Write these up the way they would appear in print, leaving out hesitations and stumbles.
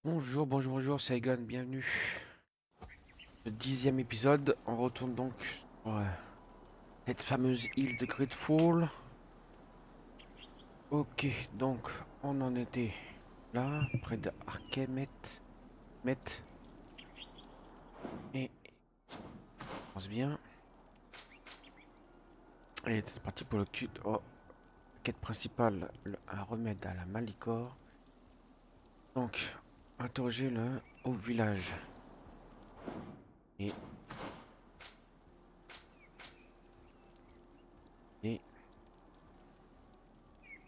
Bonjour, bonjour, bonjour, c'est Egon, bienvenue. Le 10e épisode, on retourne donc sur cette fameuse île de Grateful. Ok, donc on en était là, près de Arkemet. Et on pense bien. Et c'est parti pour le culte. Oh, quête principale, un remède à la malicore. Donc, interroger le au village. Et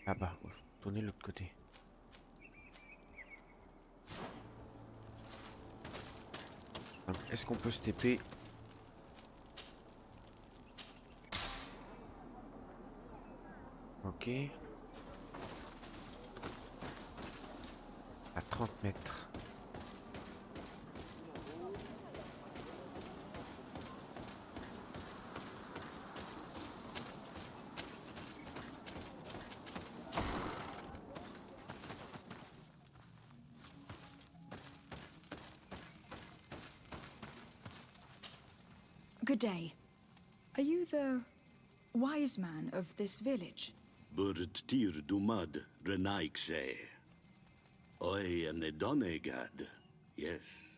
là-bas, tourner de l'autre côté. Est-ce qu'on peut se TP? Ok. À 30 mètres. Good day. Are you the wise man of this village? Burt tir dumad renaikse. I am the Donegad, yes.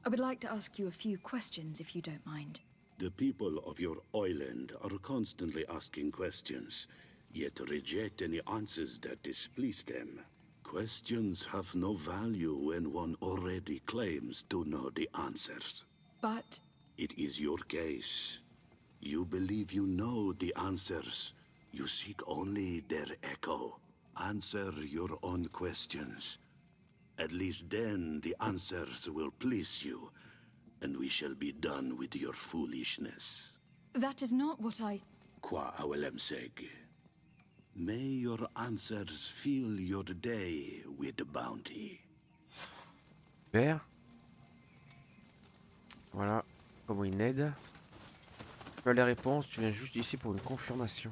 I would like to ask you a few questions, if you don't mind. The people of your island are constantly asking questions, yet reject any answers that displease them. Questions have no value when one already claims to know the answers. But It is your case. You believe you know the answers. You seek only their echo. Answer your own questions. At least then the answers will please you, and we shall be done with your foolishness. that is not what I... Qua awelemseg. May your answers fill your day with bounty. Super. Voilà, comment il aide. Tu as les réponses, tu viens juste ici pour une confirmation.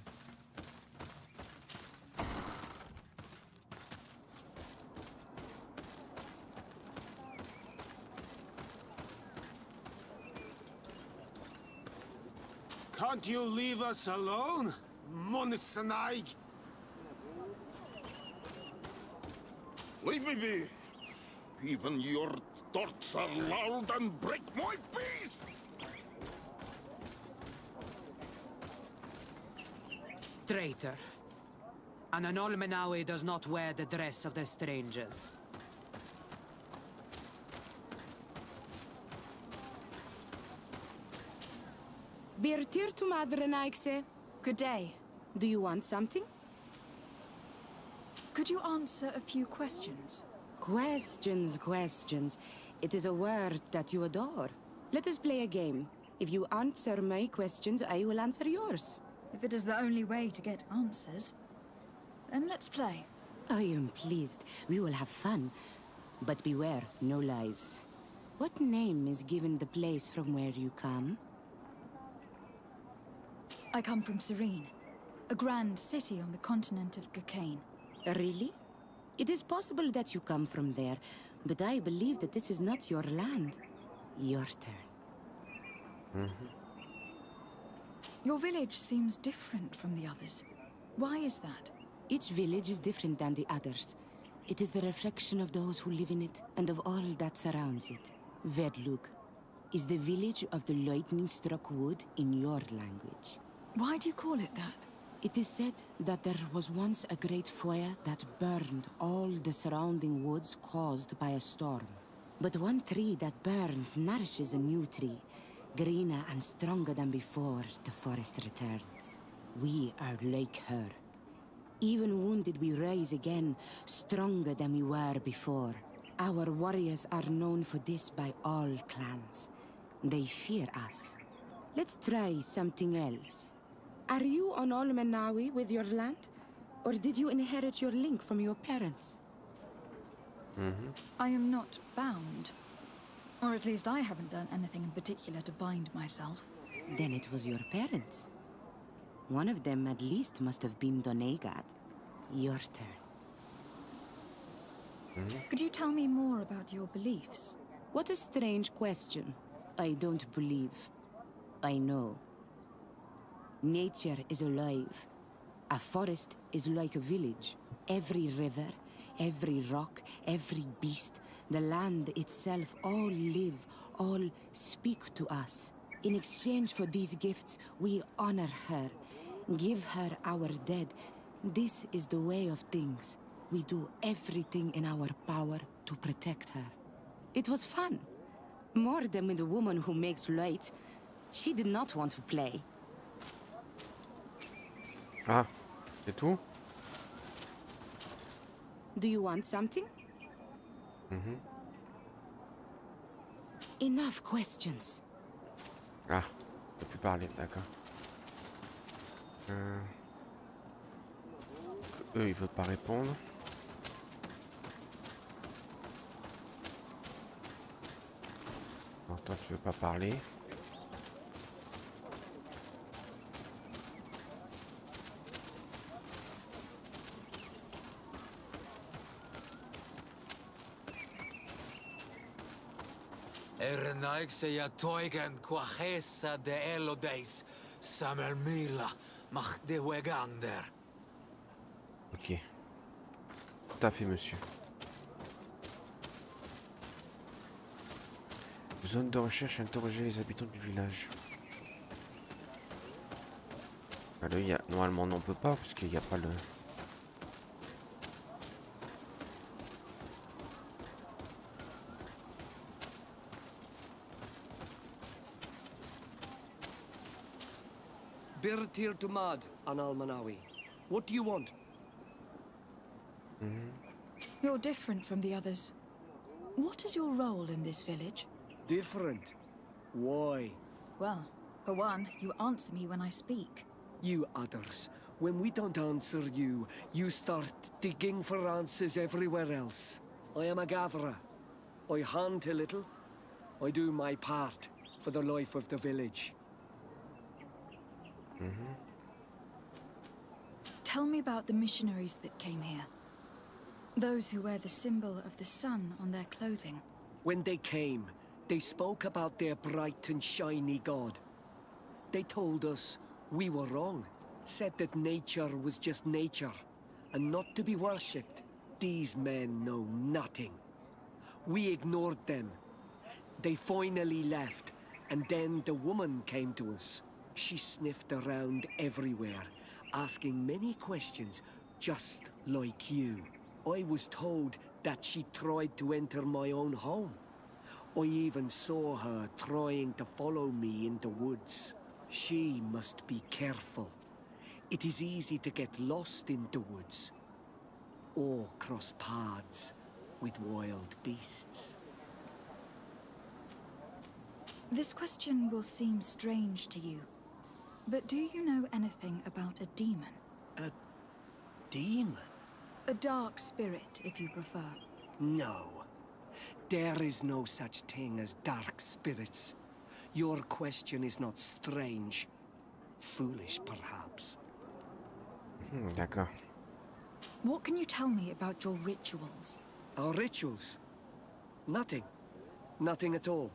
Can't you leave us alone, Monisanaig? Leave me be! Even your thoughts are loud and break my peace! Traitor. An Anolmenawi does not wear the dress of the strangers. Birtir to Madrenaikse. Good day. Do you want something? Could you answer a few questions? Questions. It is a word that you adore. Let us play a game. If you answer my questions, I will answer yours. If it is the only way to get answers, then let's play. I am pleased. We will have fun. But beware, no lies. What name is given the place from where you come? I come from Serene, a grand city on the continent of Cocaine. Really? It is possible that you come from there, but I believe that this is not your land. Your turn. Your village seems different from the others. Why is that? Each village is different than the others. It is the reflection of those who live in it and of all that surrounds it. Vedlug is the village of the lightning-struck wood in your language. Why do you call it that? It is said that there was once a great fire that burned all the surrounding woods caused by a storm. But one tree that burns nourishes a new tree, greener and stronger than before the forest returns. We are like her. Even wounded, we rise again, stronger than we were before. Our warriors are known for this by all clans. They fear us. Let's try something else. Are you on Olmenawi with your land? Or did you inherit your link from your parents? I am not bound. Or at least I haven't done anything in particular to bind myself. Then it was your parents. One of them at least must have been Donegad. Your turn. Could you tell me more about your beliefs? What a strange question. I don't believe. I know. Nature is alive. A forest is like a village. Every river, every rock, every beast, the land itself, all live, all speak to us. In exchange for these gifts, we honor her, give her our dead. This is the way of things. We do everything in our power to protect her. It was fun. More than with the woman who makes light. She did not want to play. Ah, c'est tout? Do you want something? Enough questions. Ah, je peux plus parler, d'accord. Eux, ils veulent pas répondre. Non, toi, tu veux pas parler. Naigseja toigen quachesa de elodeis, samel mila, mach de wegander. Ok. Tout à fait, monsieur. Zone de recherche, interroger les habitants du village. Ah, là, normalement, on peut pas, parce qu'il n'y a pas le... Birtir to Mad, Anal Manawi. What do you want? You're different from the others. What is your role in this village? Different? Why? Well, for one, you answer me when I speak. You others, when we don't answer you, you start digging for answers everywhere else. I am a gatherer. I hunt a little. I do my part for the life of the village. Tell me about the missionaries that came here. Those who wear the symbol of the sun on their clothing. When they came, they spoke about their bright and shiny God. They told us we were wrong, said that nature was just nature, and not to be worshipped. These men know nothing. We ignored them. They finally left, and then the woman came to us. She sniffed around everywhere, asking many questions, just like you. I was told that she tried to enter my own home. I even saw her trying to follow me in the woods. She must be careful. It is easy to get lost in the woods, or cross paths with wild beasts. This question will seem strange to you, but do you know anything about a demon? A demon? A dark spirit, if you prefer. No. There is no such thing as dark spirits. Your question is not strange. Foolish, perhaps. D'accord. What can you tell me about your rituals? Our rituals? Nothing. Nothing at all.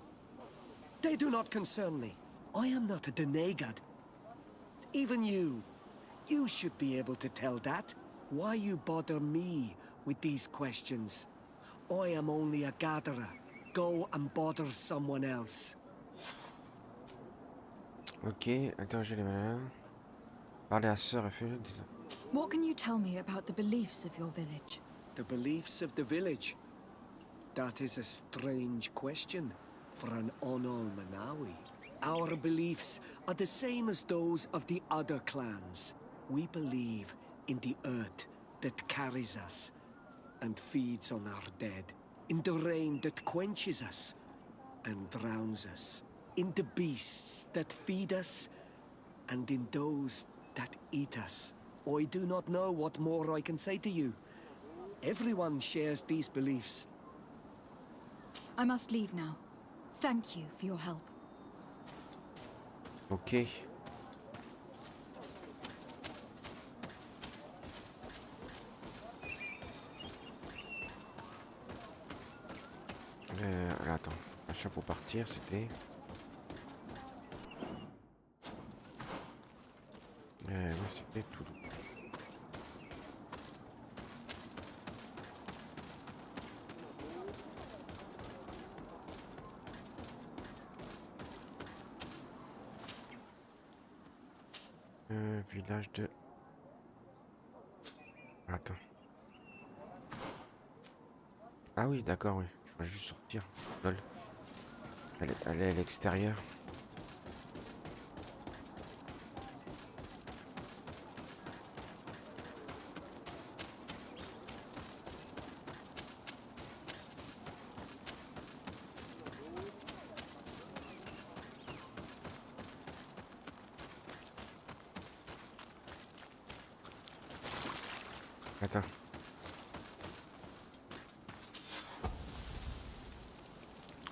They do not concern me. I am not a denegad. Even you. You should be able to tell that. Why you bother me with these questions? I am only a gatherer. Go and bother someone else. Ok, interroger les malins. Parler à sœur et fille. What can you tell me about the beliefs of your village? The beliefs of the village? That is a strange question for an Onol Manawi. Our beliefs are the same as those of the other clans. We believe in the earth that carries us and feeds on our dead, in the rain that quenches us and drowns us, in the beasts that feed us, and in those that eat us. I do not know what more I can say to you. Everyone shares these beliefs. I must leave now. Thank you for your help. Ok. Alors, attends, machin pour partir, c'était... Ouais, c'était tout doux. Village de... Attends. Ah oui, d'accord, oui. Je vais juste sortir. Lol. Elle est à l'extérieur. Attends.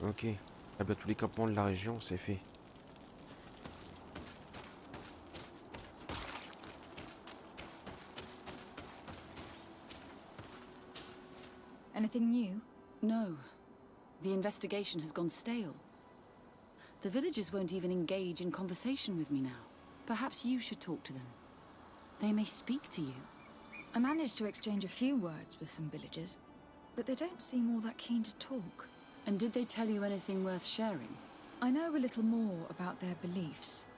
Ok. Ah bah, tous les campements de la région, c'est fait. Anything new? No. The investigation has gone stale. The villagers won't even engage in conversation with me now. Perhaps you should talk to them. They may speak to you. I managed to exchange a few words with some villagers, but they don't seem all that keen to talk. And did they tell you anything worth sharing? I know a little more about their beliefs.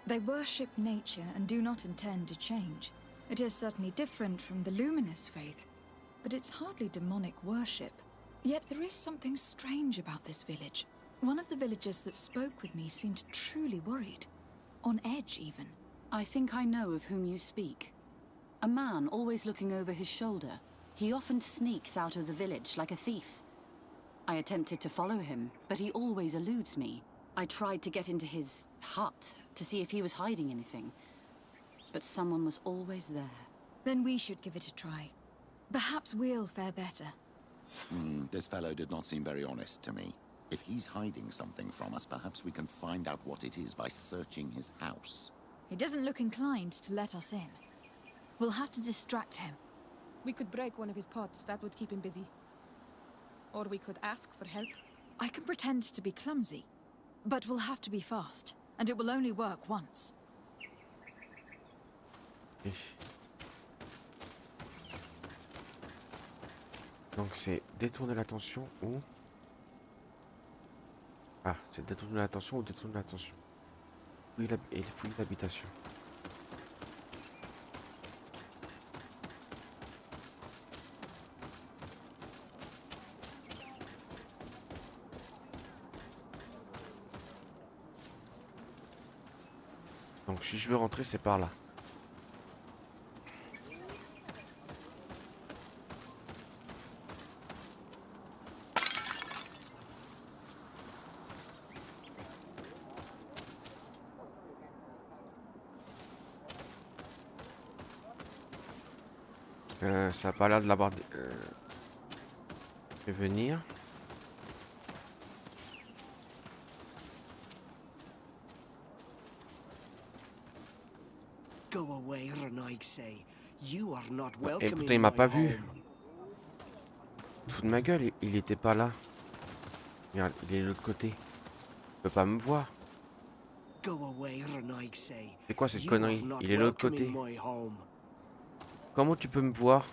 They worship nature and do not intend to change. It is certainly different from the luminous faith, but it's hardly demonic worship. Yet there is something strange about this village. One of the villagers that spoke with me seemed truly worried. On edge, even. I think I know of whom you speak. A man always looking over his shoulder. He often sneaks out of the village like a thief. I attempted to follow him, but he always eludes me. I tried to get into his hut to see if he was hiding anything, but someone was always there. Then we should give it a try. Perhaps we'll fare better. This fellow did not seem very honest to me. If he's hiding something from us, perhaps we can find out what it is by searching his house. He doesn't look inclined to let us in. We'll have to distract him. We could break one of his pots, that would keep him busy. Or we could ask for help. I can pretend to be clumsy, but we'll have to be fast, and it will only work once. Donc c'est détourner l'attention ou... Ah, c'est détourner l'attention ou détourner l'attention. Oui, il fouille l'habitation. Donc si je veux rentrer, c'est par là. Ça a pas l'air de l'avoir fait venir. Go away, say. You are not Et welcome putain, in il m'a my pas vu. home. Tout de ma gueule, il était pas là. Regarde, il est de l'autre côté. Il peut pas me voir. Go away, say. C'est quoi cette You connerie? are not Il est de l'autre welcome côté. in my home. Comment tu peux me voir?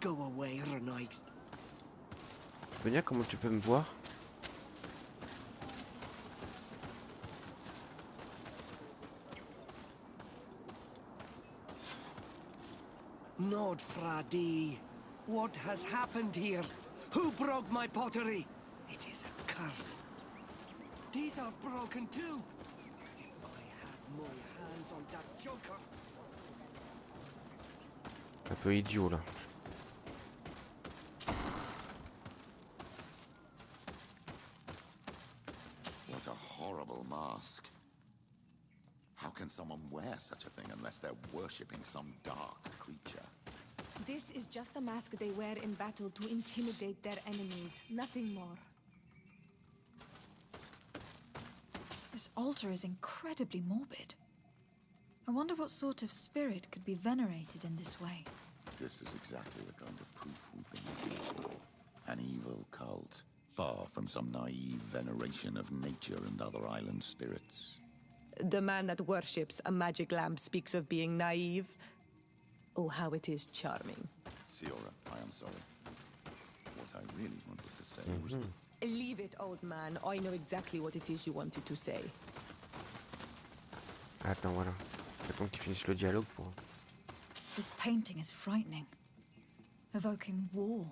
Go away, Tu peux dire comment tu peux me voir? Nod Fradi. What has happened here? Who broke my pottery? It is a curse. These are broken too. If I had my hands on that joker. Un peu idiot là. What a horrible mask. How can someone wear such a thing unless they're worshipping some dark creature? This is just a mask they wear in battle to intimidate their enemies, nothing more. This altar is incredibly morbid. I wonder what sort of spirit could be venerated in this way. This is exactly the kind of proof we've been looking for. An evil cult, far from some naive veneration of nature and other island spirits. The man that worships a magic lamp speaks of being naive. Oh, how it is charming. Siora, I am sorry. What I really wanted to say was that... Leave it, old man. I know exactly what it is you wanted to say. Attends, voilà. Attends qu'il finisse le dialogue pour... This painting is frightening. Evoking war,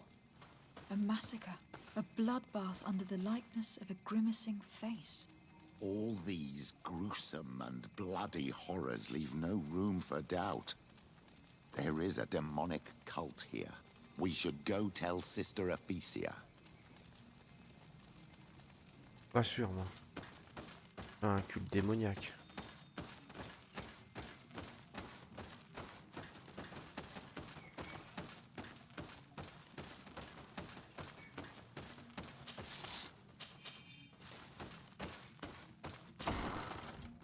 a massacre, a bloodbath under the likeness of a grimacing face. All these gruesome and bloody horrors leave no room for doubt. There is a demonic cult here. We should go tell Sister Ephesia. Pas sûr, moi. Un culte démoniaque.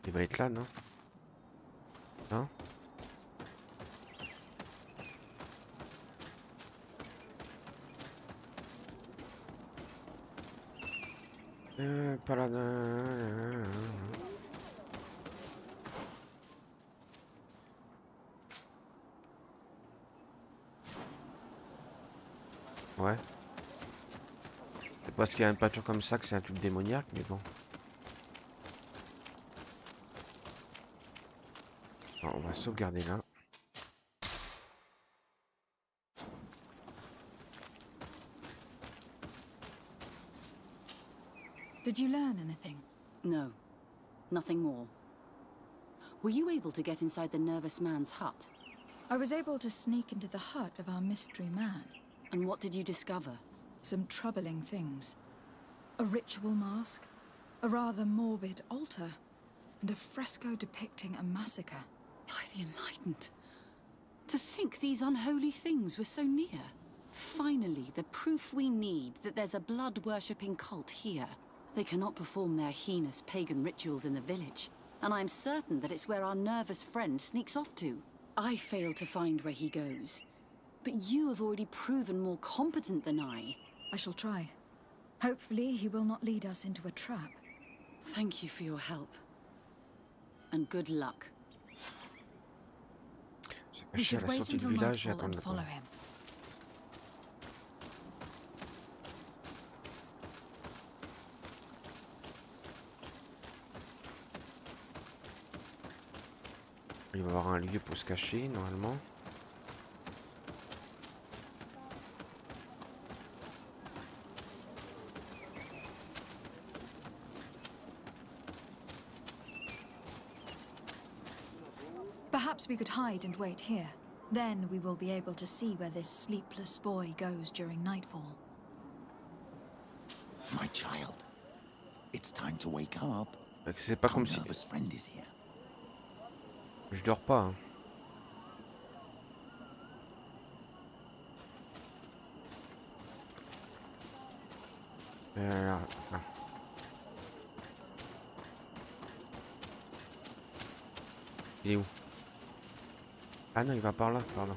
Il va être là, non? Hein? Pas là. Ouais. C'est parce qu'il y a une peinture comme ça que c'est un truc démoniaque, mais bon. Alors, on va sauvegarder là. Did you learn anything? No, nothing more. Were you able to get inside the nervous man's hut? I was able to sneak into the hut of our mystery man. And what did you discover? Some troubling things. A ritual mask, a rather morbid altar, and a fresco depicting a massacre. By the Enlightened. To think these unholy things were so near. Finally, the proof we need that there's a blood-worshipping cult here. They cannot perform their heinous pagan rituals in the village, and I'm certain that it's where our nervous friend sneaks off to. I failed to find where he goes, but you have already proven more competent than I. I shall try. Hopefully he will not lead us into a trap. Thank you for your help. And good luck. We should wait until nightfall and follow him. Il va y avoir un lieu pour se cacher normalement. Perhaps we could hide and wait here. Then we will be able to see where this sleepless boy goes during nightfall. My child, it's time to wake up. C'est pas comme si... nervous friend is here. Je dors pas. Hein. Ah. Il est où? Ah non, il va par là, pardon.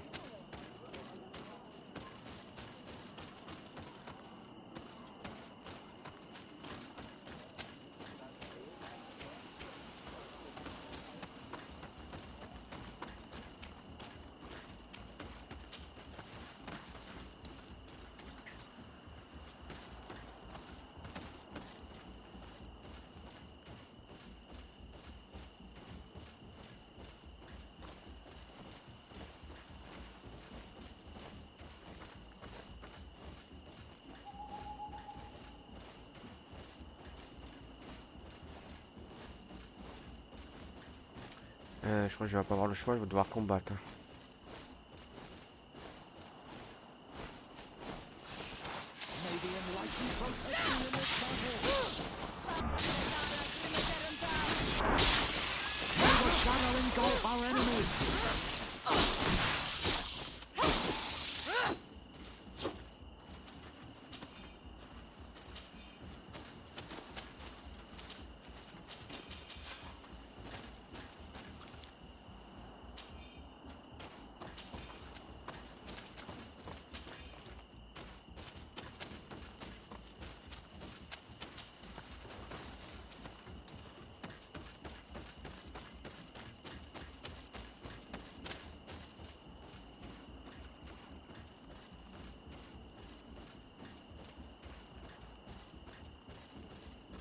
Je crois que je vais pas avoir le choix, je vais devoir combattre.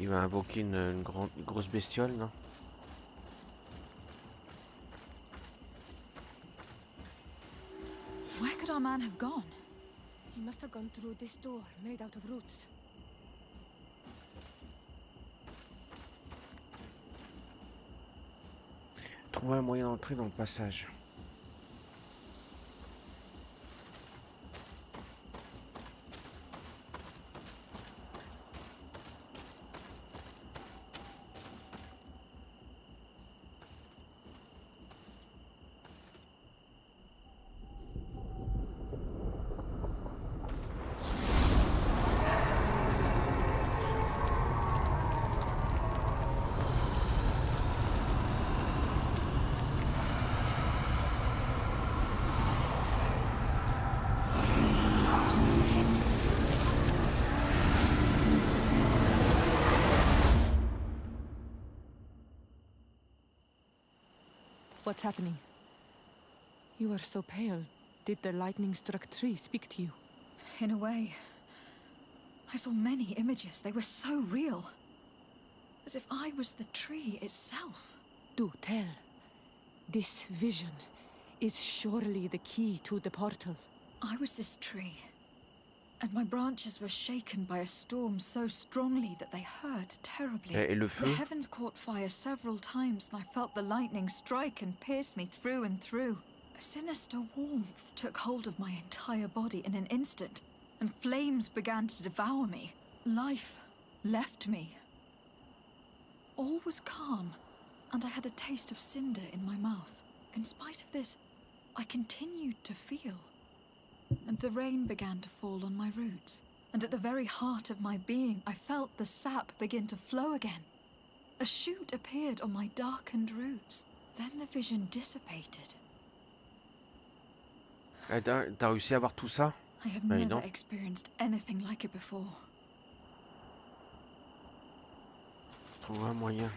Il va invoquer une grosse bestiole, non? Where could our man have gone? He must have gone through this door, made out of roots. Trouver un moyen d'entrer dans le passage. What's happening? You are so pale. Did the lightning-struck tree speak to you? In a way. I saw many images. They were so real. As if I was the tree itself. Do tell. This vision is surely the key to the portal. I was this tree. And my branches were shaken by a storm so strongly that they hurt terribly. Et le feu? The heavens caught fire several times, and I felt the lightning strike and pierce me through and through. A sinister warmth took hold of my entire body in an instant, and flames began to devour me. Life left me. All was calm, and I had a taste of cinder in my mouth. In spite of this, I continued to feel. And the rain began to fall on my roots. And at the very heart of my being, I felt the sap begin to flow again. A shoot appeared on my darkened roots. Then the vision dissipated. T'as réussi à voir tout ça? I have never experienced anything like it before. Trouver un moyen.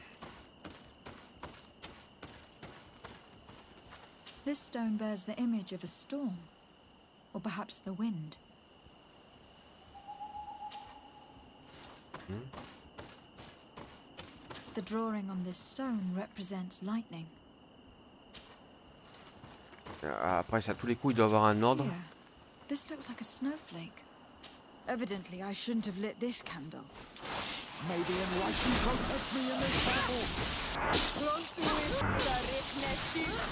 This stone bears the image of a storm. Or perhaps the wind. The drawing on this stone represents lightning. Après ça, à tous les coups, il doit avoir un ordre. Here, this looks like a snowflake. Evidently, I shouldn't have lit this candle. May the enlightened protect me in this battle!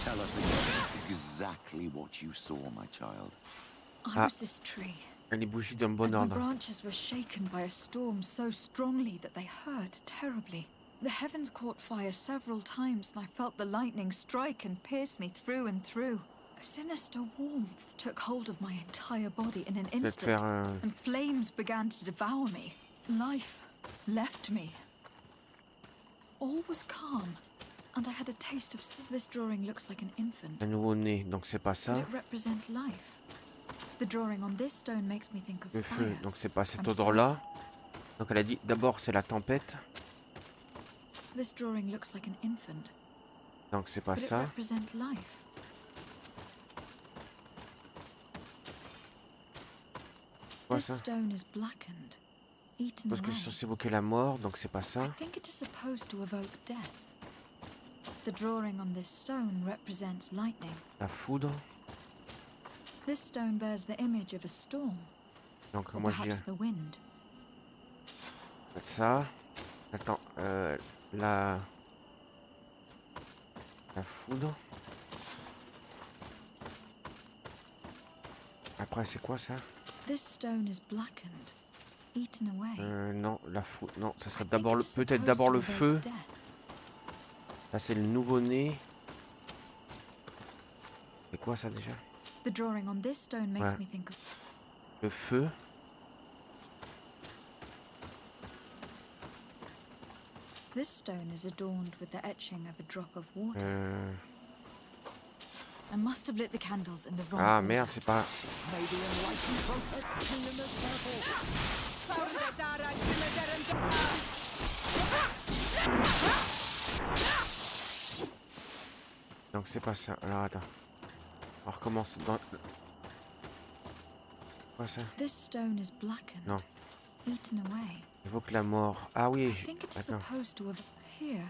Tell us again exactly what you saw, my child. I was this tree. Les bougies dans le bon And my ordre. branches were shaken by a storm so strongly that they hurt terribly. The heavens caught fire several times, and I felt the lightning strike and pierce me through and through. A sinister warmth took hold of my entire body in an instant, and flames began to devour me. Life left me. All was calm, and I had a taste of this drawing looks like an infant. Un nouveau-né, donc c'est pas ça. Could it represent life? The drawing on this stone makes me think of Le fire. feu, donc c'est pas cet ordre-là. Donc elle a dit d'abord c'est la tempête. This drawing looks like an infant. Donc c'est pas Could it ça. represent life? Quoi This ça? stone is blackened, eaten Parce que away. c'est censé évoquer la mort, donc c'est pas I ça. think it is supposed to evoke death. The drawing on this stone represents lightning. La foudre. This stone bears the image of a storm. Donc Or moi je perhaps dis the wind. ça. Attends, la foudre. Après c'est quoi ça? This stone is blackened, eaten away. Non, la foudre. Non, ça serait I think d'abord it is peut-être supposed d'abord to le evoke feu. death. Là c'est le nouveau-né. C'est quoi ça déjà? The drawing on this stone makes Ouais. me think of Le feu. this stone is adorned with the etching of a drop of water. I must have lit the candles in the wrong Ah order. merde, c'est pas. May the enlightened protect me in this battle! Donc c'est pas ça. Alors attends. On recommence dans. Quoi ça? This stone is blackened, Non. eaten away. Évoque la mort. Ah oui, I think it is attends. supposed to have here.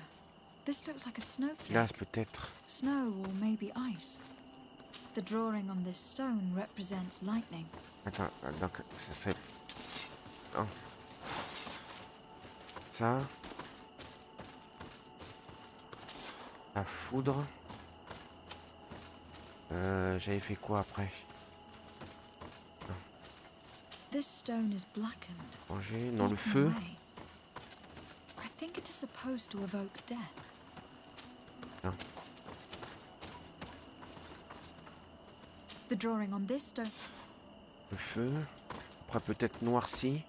This looks like a snowflake. Glace peut-être. Snow or maybe ice. The drawing on this stone represents lightning. Attends, donc ça serait... Non. Ça. La foudre. J'avais fait quoi après? This stone is blackened. Manger dans le eaten feu. away. I think it is supposed to evoke death. Non. The drawing on this stone. Le feu. Après peut-être noirci.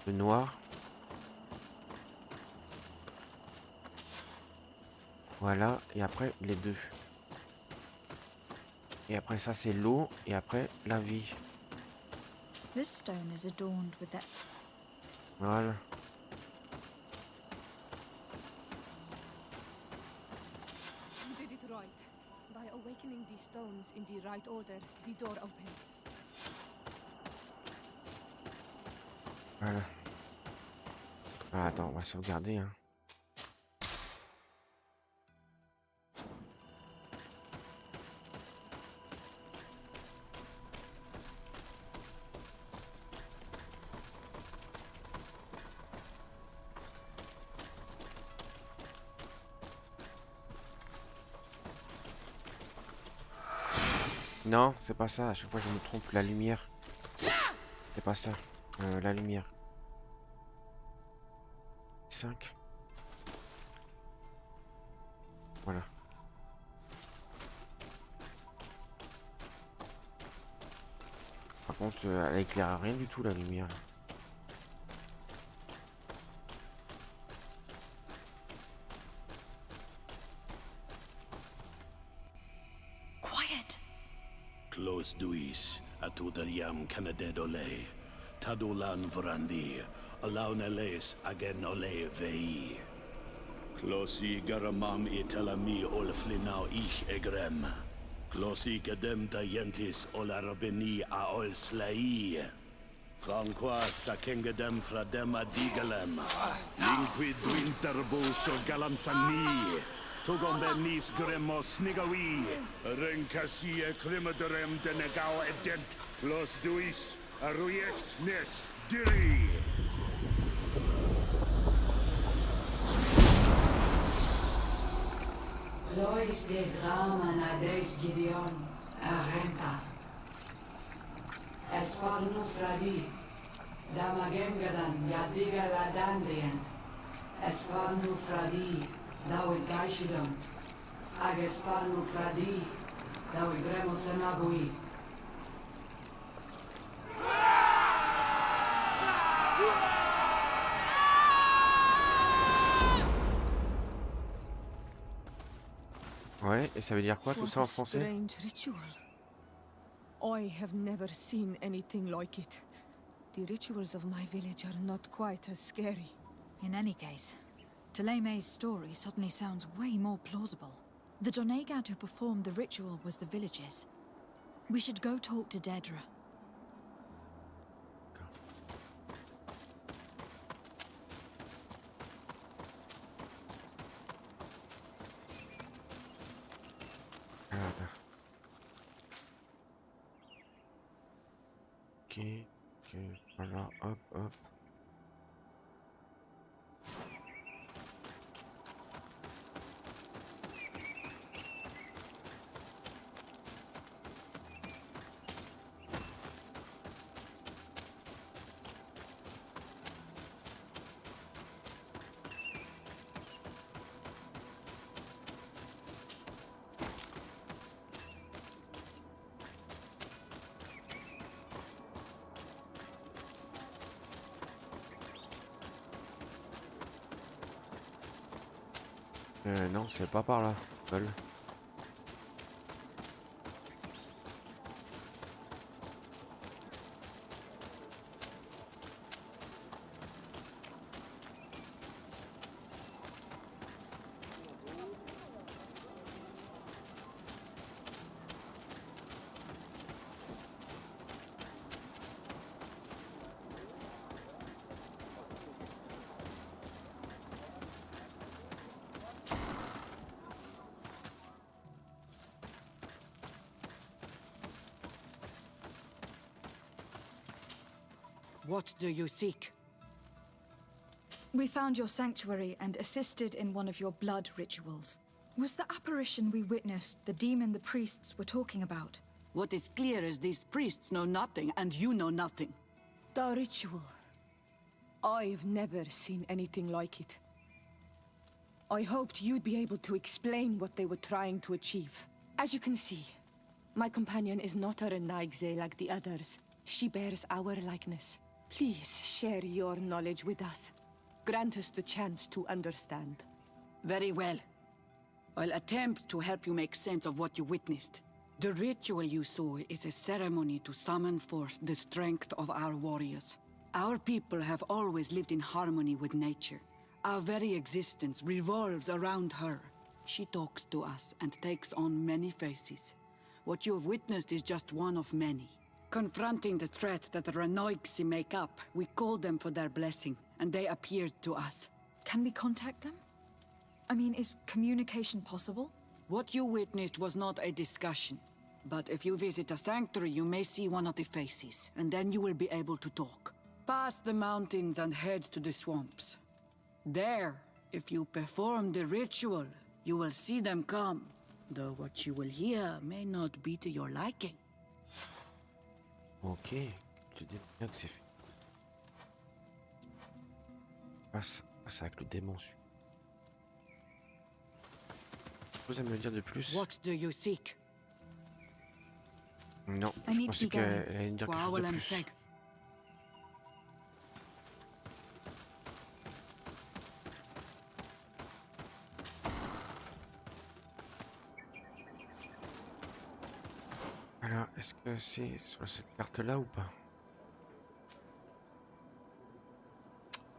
Le noir. Voilà. Et après les deux. Et après ça c'est l'eau. Et après la vie. This stone is adorned with that. Voilà. You did it right. By awakening these stones in the right order, the door opened. Voilà. Ah, attends, on va sauvegarder. Hein. Non, c'est pas ça. À chaque fois, je me trompe. La lumière. C'est pas ça. La lumière. 5. Voilà. Par contre, elle éclaire rien du tout, la lumière. Là. Close duis, atudayam canadedole, tadulan vrandi, alauneles agen ole vei. Closi garamam itelami olflinau ich egrem. Closi gedem dayentis olarabeni a ol slai. Franqua sakengedem fradem adigalem. Linquid winterbus o galamsani. Tugombenis gremos nigawi, rencasie crimaderem de negao edent, clos duis, aruject nes diri. Lois de drama na des Gideon, arenta. Esparnu fradi, damagengadan yadiga la dandean. Esparnu fradi. Dawe gaishidam, agesparnu fradi, dawe gremo senagui. Ouais, et ça veut dire quoi tout ça en français? Strange ritual. I have never seen anything like it. The rituals of my village are not quite as scary. In any case, Taleme's story suddenly sounds way more plausible. The Donegad who performed the ritual was the villagers. We should go talk to Dedra. Ok, voilà, hop, hop. Non, c'est pas par là, Paul. What do you seek? We found your sanctuary and assisted in one of your blood rituals. Was the apparition we witnessed the demon the priests were talking about? What is clear is these priests know nothing, and you know nothing. The ritual. I've never seen anything like it. I hoped you'd be able to explain what they were trying to achieve. As you can see, my companion is not a Renaigze like the others. She bears our likeness. Please share your knowledge with us. Grant us the chance to understand. Very well. I'll attempt to help you make sense of what you witnessed. The ritual you saw is a ceremony to summon forth the strength of our warriors. Our people have always lived in harmony with nature. Our very existence revolves around her. She talks to us and takes on many faces. What you have witnessed is just one of many. Confronting the threat that the Renoigsi make up, we called them for their blessing, and they appeared to us. Can we contact them? I mean, is communication possible? What you witnessed was not a discussion. But if you visit a sanctuary, you may see one of the faces, and then you will be able to talk. Pass the mountains and head to the swamps. There, if you perform the ritual, you will see them come. Though what you will hear may not be to your liking. Ok, je dis bien que c'est fait. Passe avec le démon. Vous allez me dire de plus? What do you seek? Non, je pensais qu'elle allait me dire quelque chose de plus. Alors, est-ce que c'est sur cette carte-là ou pas?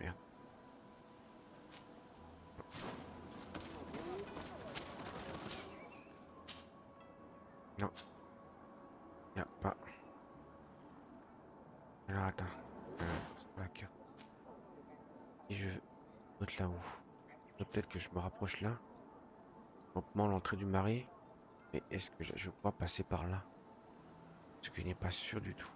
Merde. Non. Y a pas. Alors, attends. Sur la carte. Si je vote là-haut. Peut-être que je me rapproche là. Campement l'entrée du marais. Mais est-ce que je peux passer par là? Parce qu'il n'est pas sûr du tout.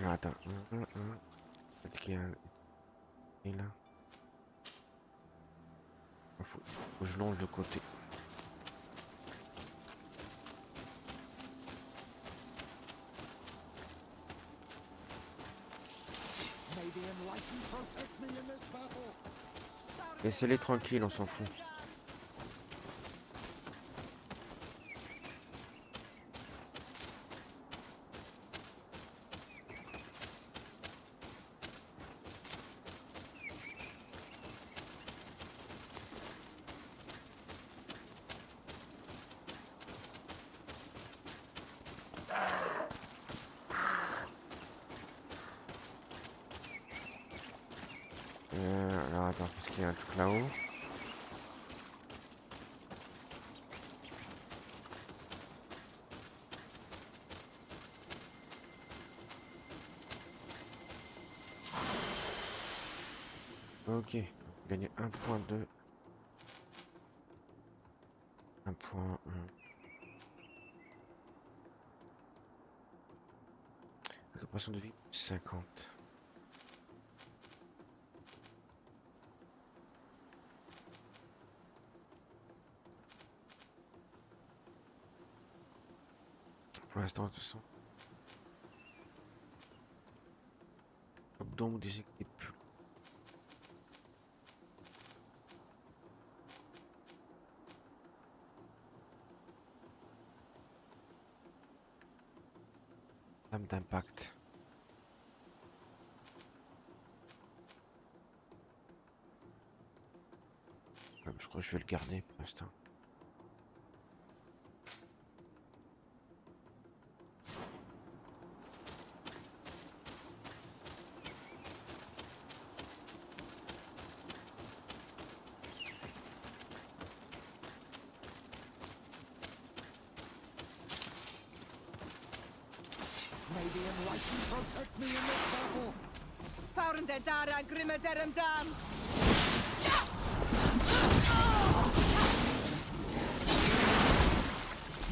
Alors, attends. Peut-être qu'il y a un... Et là. Faut que je longe de côté. Laissez-les tranquilles, on s'en fout. Alors attends, parce qu'il y a un truc là-haut. Ok, on va gagner un point de... Un point... Récupération de vie, 50. Pour l'instant, de toute façon. Donc des équipes. Lame d'impact. Je crois que je vais le garder pour l'instant. Protect me in this battle. Found the Dara Grimadarum Dam.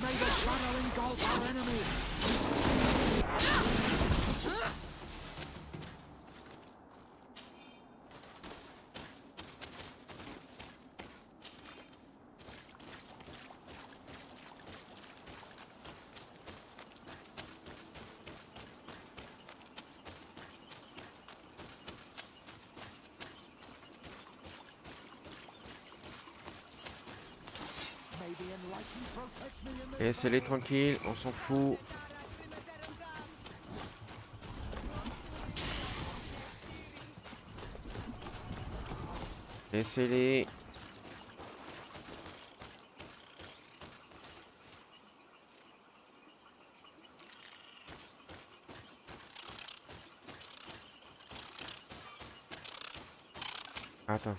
May the shadow engulf our enemies. Laissez-les tranquilles, on s'en fout. Laissez-les. Attends.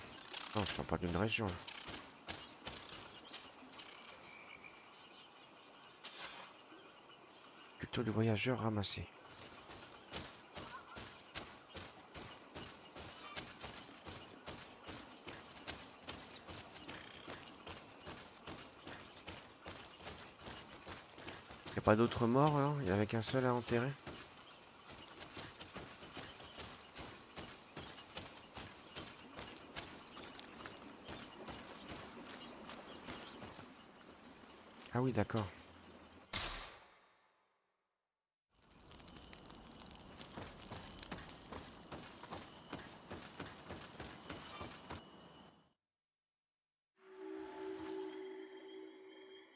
Non, je suis pas d'une région. Là. Plutôt le voyageur ramassé. Y a pas d'autres morts là? Il y avait qu'un seul à enterrer? Ah oui, d'accord.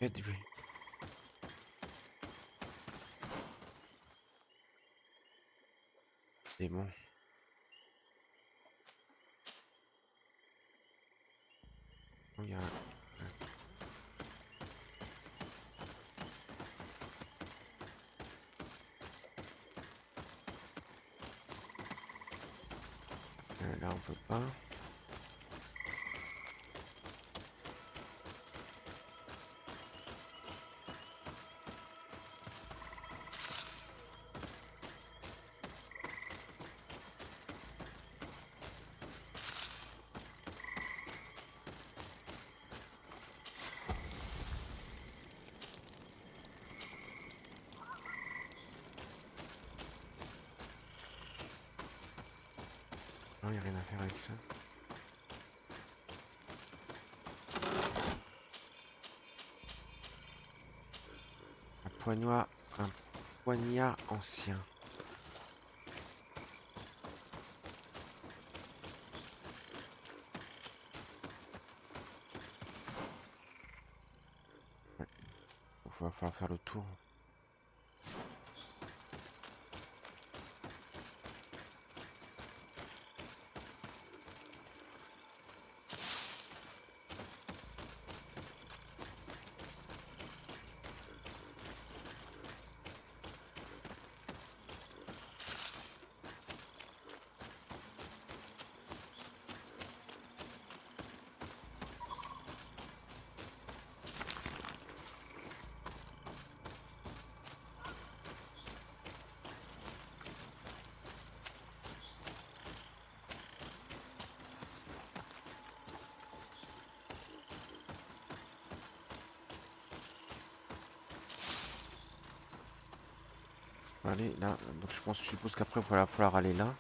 Êtes-vous? C'est bon. Il y a là on peut pas. Non, il n'y a rien à faire avec ça. Un poignard ancien. Ouais. Il va falloir faire le tour. Aller là, donc je suppose qu'après il va falloir aller là.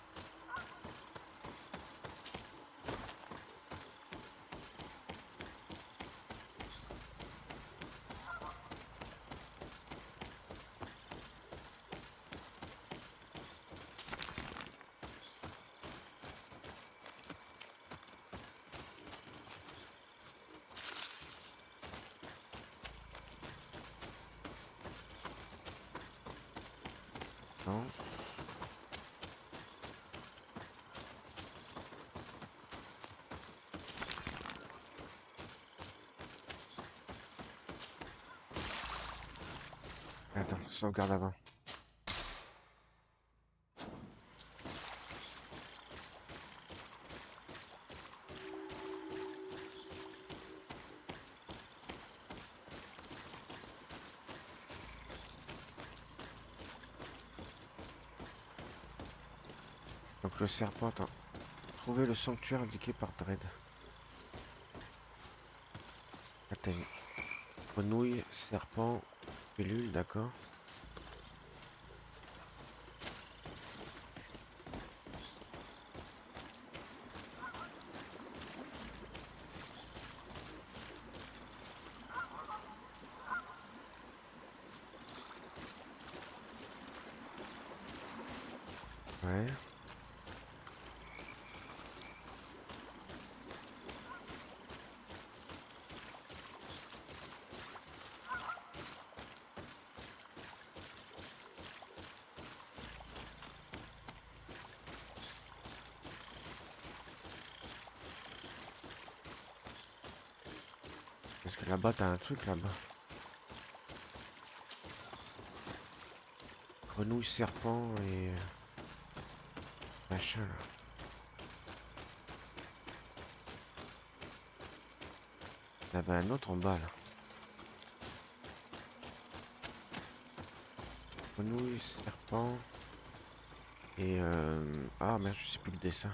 Non. Attends, sauvegarde avant. Donc le serpent, attends. Trouver le sanctuaire indiqué par Dredd. Atteigne. Grenouille, serpent, pilule, d'accord. Ouais. Parce que là-bas, t'as un truc là-bas. Grenouille, serpent et... machin là. Il y en avait un autre en bas là. Grenouille, serpent... et ah merde, je sais plus le dessin.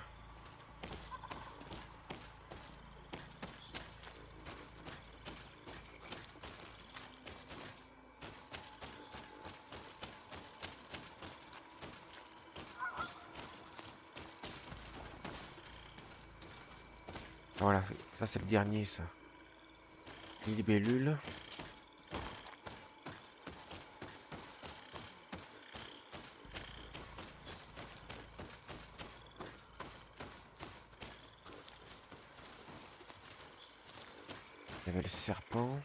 Voilà, ça c'est le dernier ça. Libellule. Il y avait le serpent.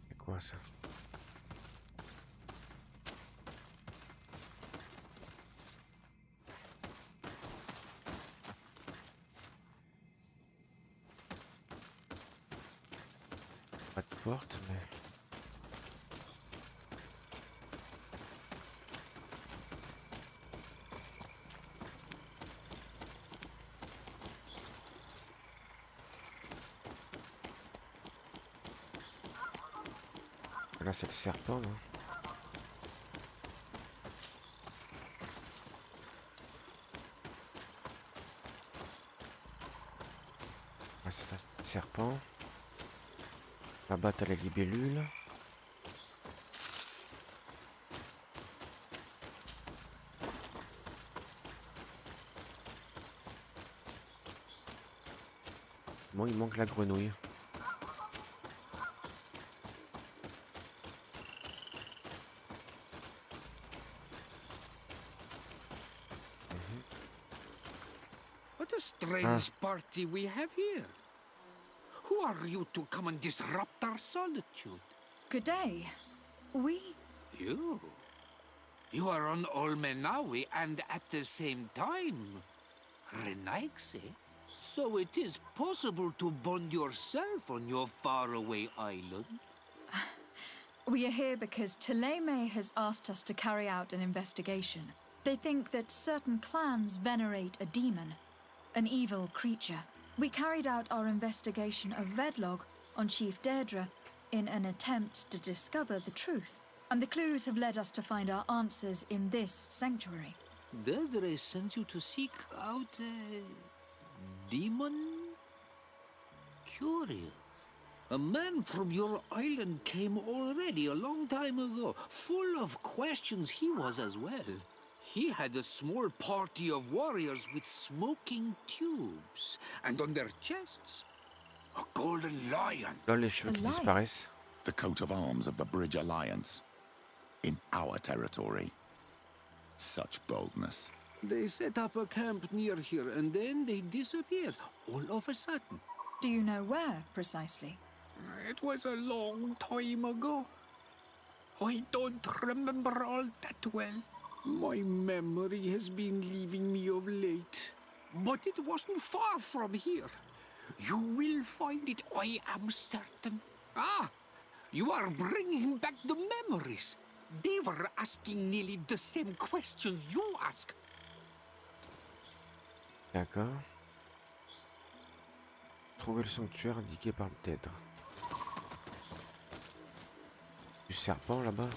C'est quoi ça? Pas de porte, mais... Là c'est le serpent, non? Ah, c'est ça, le serpent. Là-bas t'as la libellule. Bon, il manque la grenouille. What a strange party we have here. Who are you to come and disrupt our solitude? Good day. We... You? You are on Olmenawi and at the same time, Renaigse. So it is possible to bond yourself on your faraway island? We are here because Teleme has asked us to carry out an investigation. They think that certain clans venerate a demon, an evil creature. We carried out our investigation of Vedlog on Chief Deirdre in an attempt to discover the truth. And the clues have led us to find our answers in this sanctuary. Deirdre sends you to seek out a demon? Curious. A man from your island came already a long time ago. Full of questions he was as well. He had a small party of warriors with smoking tubes. And on their chests, a golden lion. Là, les cheveux qui disparaissent. The coat of arms of the Bridge Alliance. In our territory. Such boldness. They set up a camp near here and then they disappeared all of a sudden. Do you know where, precisely? It was a long time ago. I don't remember all that well. My memory has been leaving me of late. But it wasn't far from here. You will find it, I am certain. Ah! You are bringing back the memories. They were asking nearly the same questions you ask. D'accord. Trouver le sanctuaire indiqué par peut-être. Du serpent là-bas.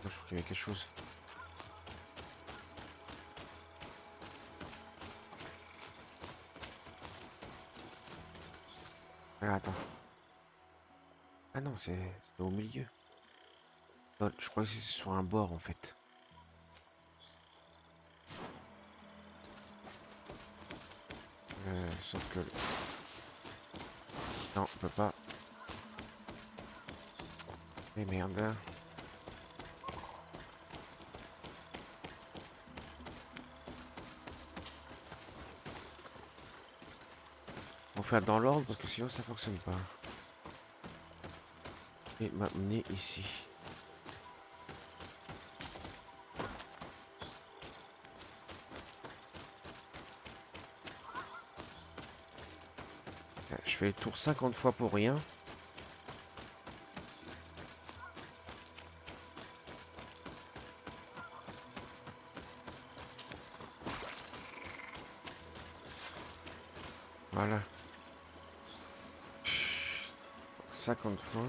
Je crois qu'il y avait quelque chose. Ah, attends. Ah non, c'est au milieu. Non, je crois que c'est sur un bord en fait. Sauf que... Non, on peut pas. Mais merde. On va faire dans l'ordre parce que sinon ça fonctionne pas. Et m'amener ici. Je fais le tour 50 fois pour rien. Voilà. 50 fois.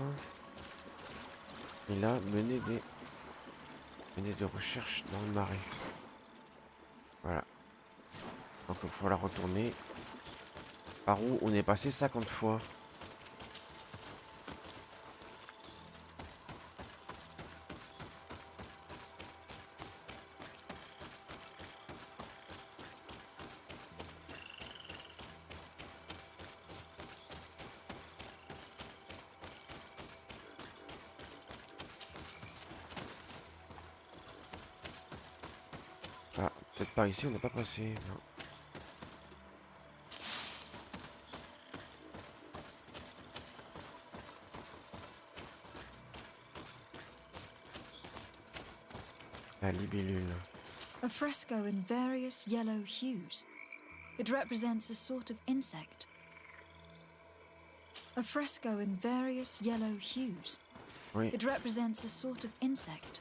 Et là, mener des recherches dans le marais. Voilà. Donc il va falloir retourner par où on est passé 50 fois. Ah, peut-être par ici, on n'est pas passé. Non. La libellule. A fresco in various yellow hues. It represents a sort of insect. A fresco in various yellow hues. Oui. It represents a sort of insect.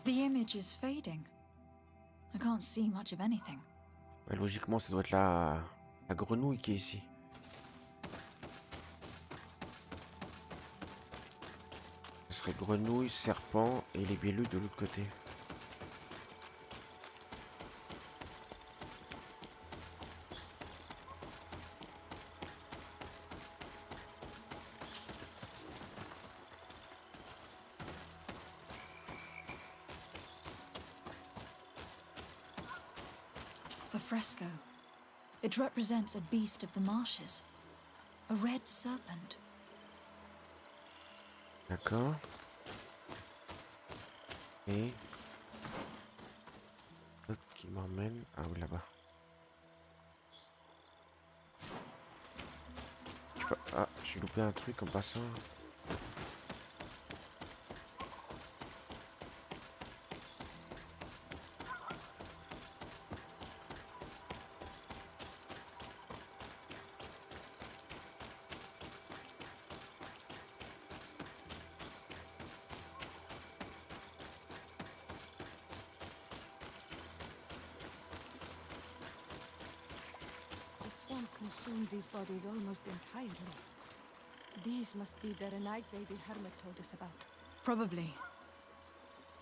The image is fading. I can't see much of anything. Ouais, logiquement, ça doit être la grenouille qui est ici. Ce serait grenouille, serpent et les libellule de l'autre côté. A fresco. It represents a beast of the marshes. A red serpent. D'accord. Et... l'autre qui m'emmène... Ah oui, là-bas. Ah, j'ai loupé un truc en passant. Consumed these bodies almost entirely. These must be the RÈGLES the hermit told us about. Probably.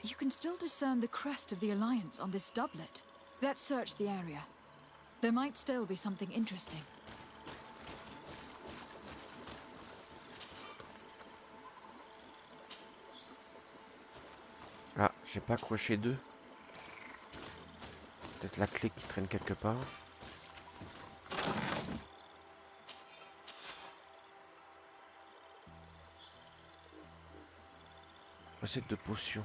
You can still discern the crest of the Alliance on this doublet. Let's search the area. There might still be something interesting. Ah, j'ai pas accroché 2. Peut-être la clé qui traîne quelque part. Recette de potion.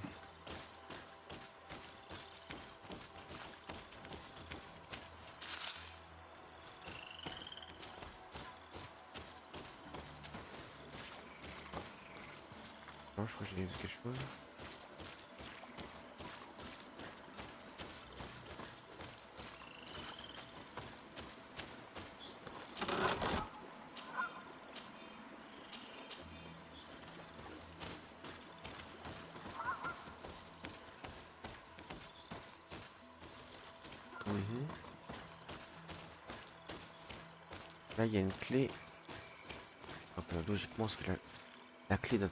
Non, je crois que j'ai vu quelque chose. Là, il y a une clé. Donc, logiquement, c'est que la clé doit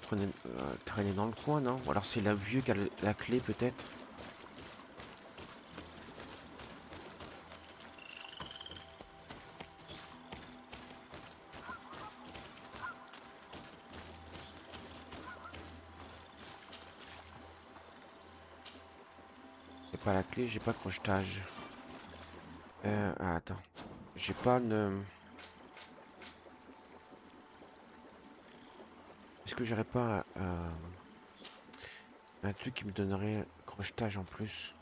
traîner dans le coin, non? Ou alors c'est la vieux qui a la clé, peut-être. J'ai pas la clé, j'ai pas crochetage. Ah, attends. J'ai pas de... Est-ce que j'aurais pas un truc qui me donnerait un crochetage en plus?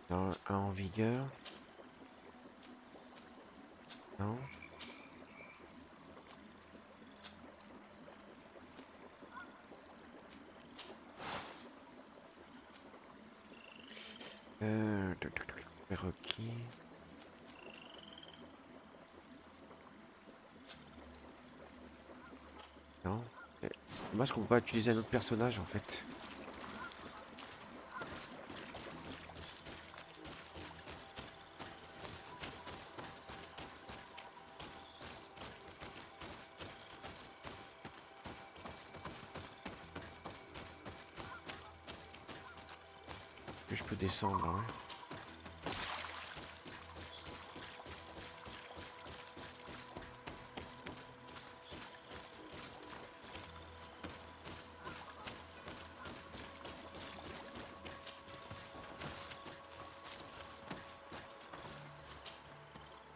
Non, un en vigueur. Non. Requis. Non. Dommage qu'on peut pas utiliser un autre personnage en fait. Que je peux descendre, hein.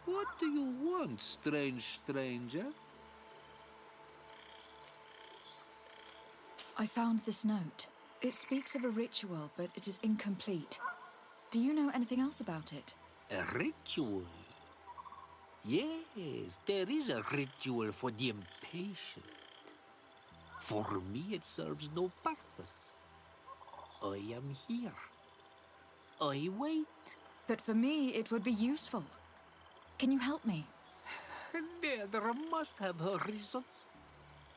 What do you want, strange stranger? I found this note. It speaks of a ritual, but it is incomplete. Do you know anything else about it? A ritual? Yes, there is a ritual for the impatient. For me, it serves no purpose. I am here. I wait. But for me, it would be useful. Can you help me? There must have her reasons.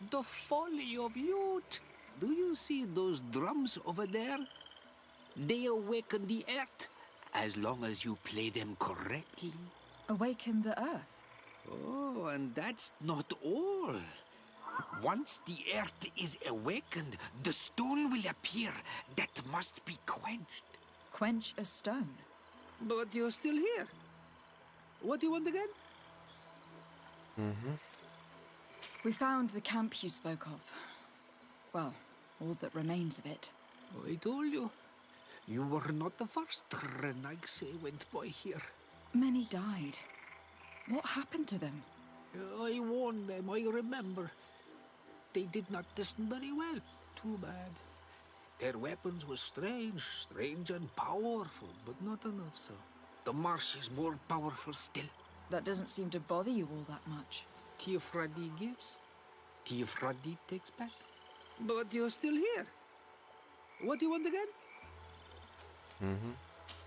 The folly of youth. Do you see those drums over there? They awaken the earth, as long as you play them correctly. Awaken the earth? Oh, and that's not all. Once the earth is awakened, the stone will appear that must be quenched. Quench a stone? But you're still here. What do you want again? We found the camp you spoke of. Well, all that remains of it. I told you. You were not the first Renagse went by here. Many died. What happened to them? I warned them, I remember. They did not listen very well. Too bad. Their weapons were strange and powerful, but not enough so. The marsh is more powerful still. That doesn't seem to bother you all that much. Teofradi gives, Teofradi takes back. But you're still here. What do you want again?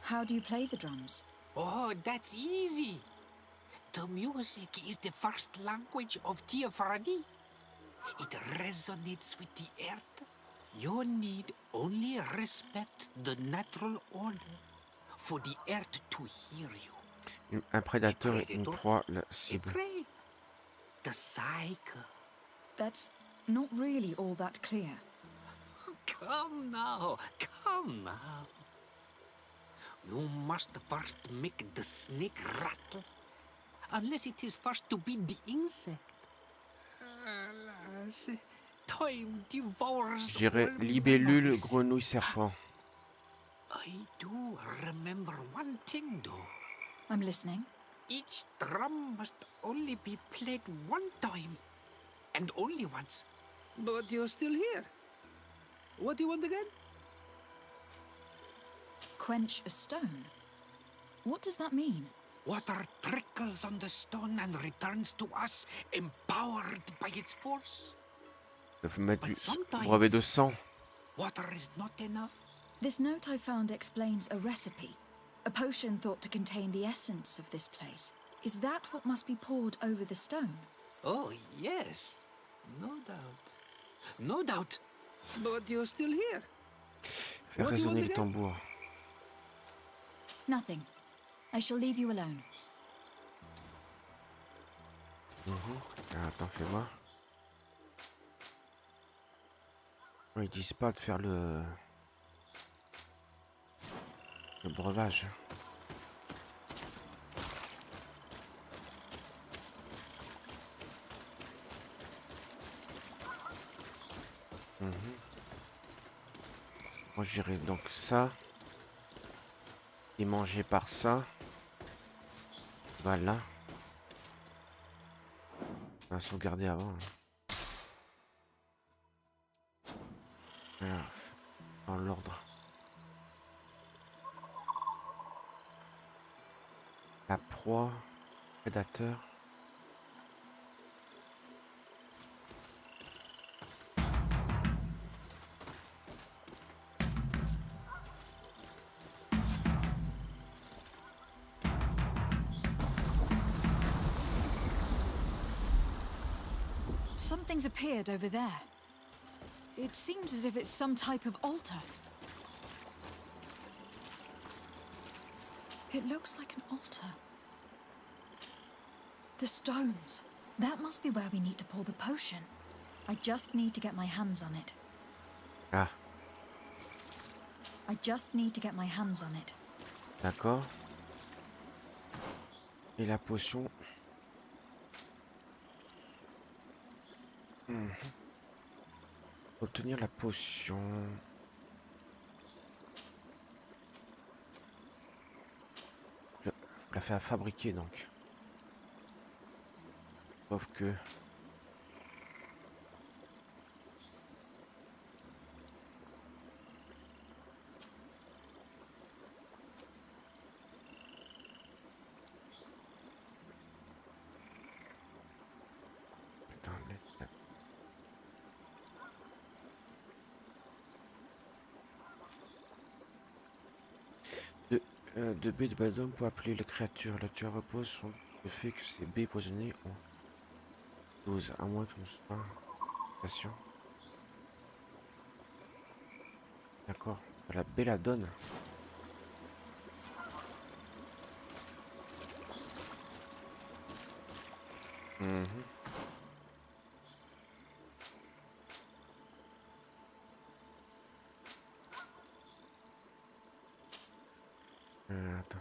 How do you play the drums? Oh, that's easy. The music is the first language of Teofradi. It resonates with the earth. You need only respect the natural order for the earth to hear you. Un prédateur et une proie la cible. the cycle. That's not really all that clear. Come now, come now. You must first make the snake rattle, unless it is first to be the insect. Alas, time devours. Je dirais all libellule, memories. grenouille, serpent. I do remember one thing, though. I'm listening. Each drum must only be played one time, and only once. But you're still here. What do you want again? Quench a stone. What does that mean? Water trickles on the stone and returns to us, empowered by its force. Il faut mettre But du brevet de sang. Water is not enough. This note I found explains a recipe. A potion thought to contain the essence of this place. Is that what must be poured over the stone? Oh, yes. No doubt. No doubt. But you're still here. Faire résonner le tambour. Nothing. I shall leave you alone. Attends, fais voir. Oh, ils disent pas de faire le breuvage. Moi j'irai donc ça et manger par ça. Voilà. On va sauvegarder avant. Voilà. Dans l'ordre. La proie, prédateur. Something's appeared over there. It seems as if it's some type of altar. It looks like an altar. The stones. That must be where we need to pour the potion. I just need to get my hands on it. Ah. I just need to get my hands on it. D'accord. Et la potion. Obtenir la potion. Je la fais à fabriquer donc. Sauf que. De baies de badum pour appeler les créatures. La tueur repose sur le fait que ces baies poisonnées ont 12, à moins que nous soyons patient. D'accord. La belladone. Attends.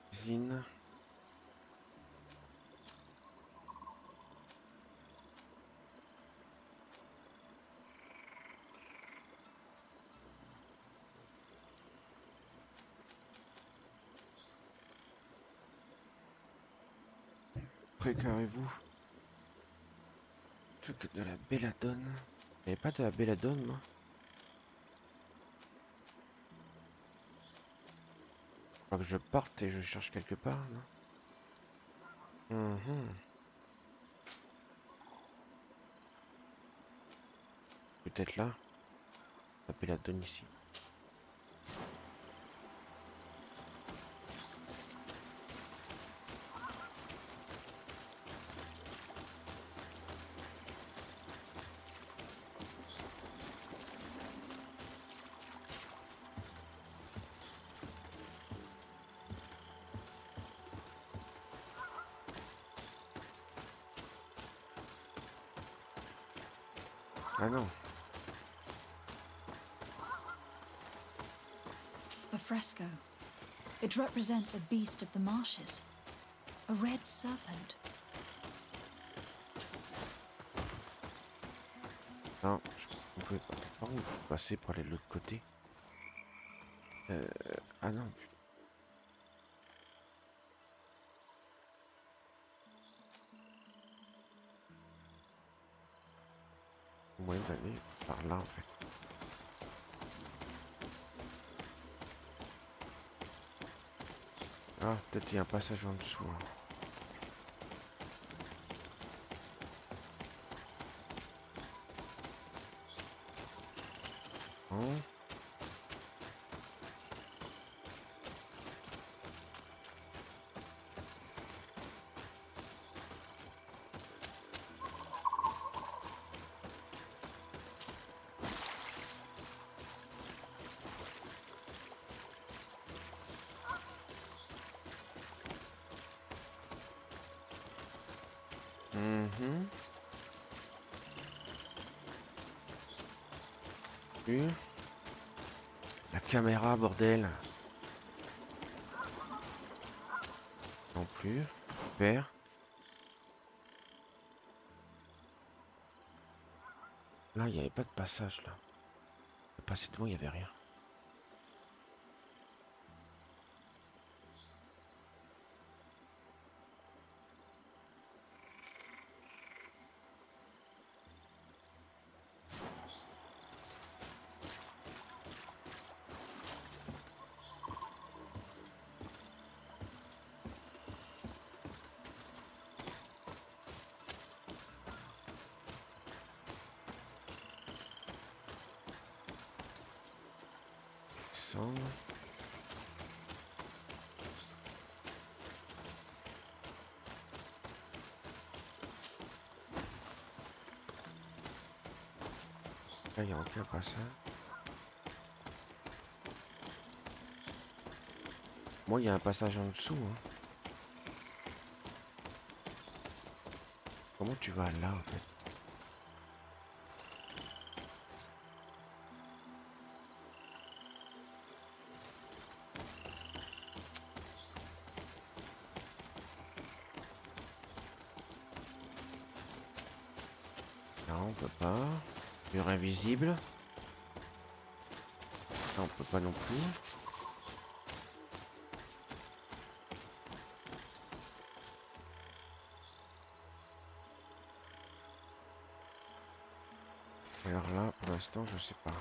Cuisine. Préparez-vous. Truc de la belladone. Il n'y avait pas de la belladone, moi. Faut que je parte et je cherche quelque part, non? Peut-être là. La belladone ici. Ah non. A fresco. It represents a beast of the marshes. A red serpent. Non, on pouvait pas. Par où on peut passer pour aller de l'autre côté? Ah non. Moyen d'aller par là en fait. Ah, peut-être il y a un passage en dessous. Hein. Hein? Mhm. La caméra, bordel. Non plus. Super. Là, il n'y avait pas de passage là. Passer devant, il n'y avait rien. Descendre. Là, il n'y a aucun passage. Moi, il y a un passage en dessous. Hein. Comment tu vas là, en fait? Non, on peut pas. Mur invisible. Non, on peut pas non plus. Alors là, pour l'instant, je sais pas.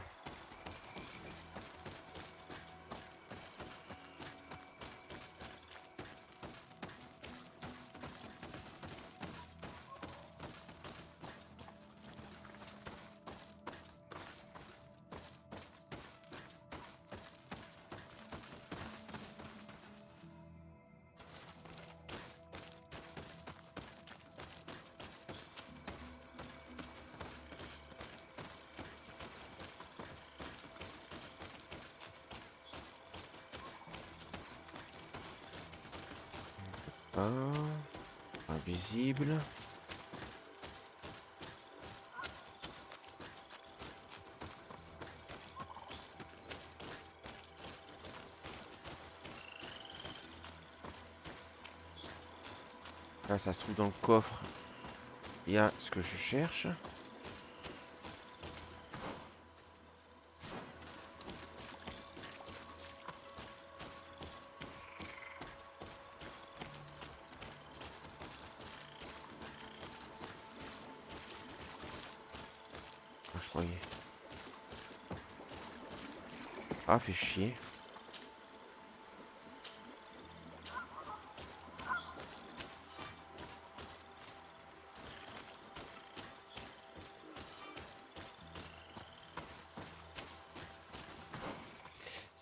Invisible. Là, ça se trouve dans le coffre. Il y a ce que je cherche. Je croyais. Ah, fait chier.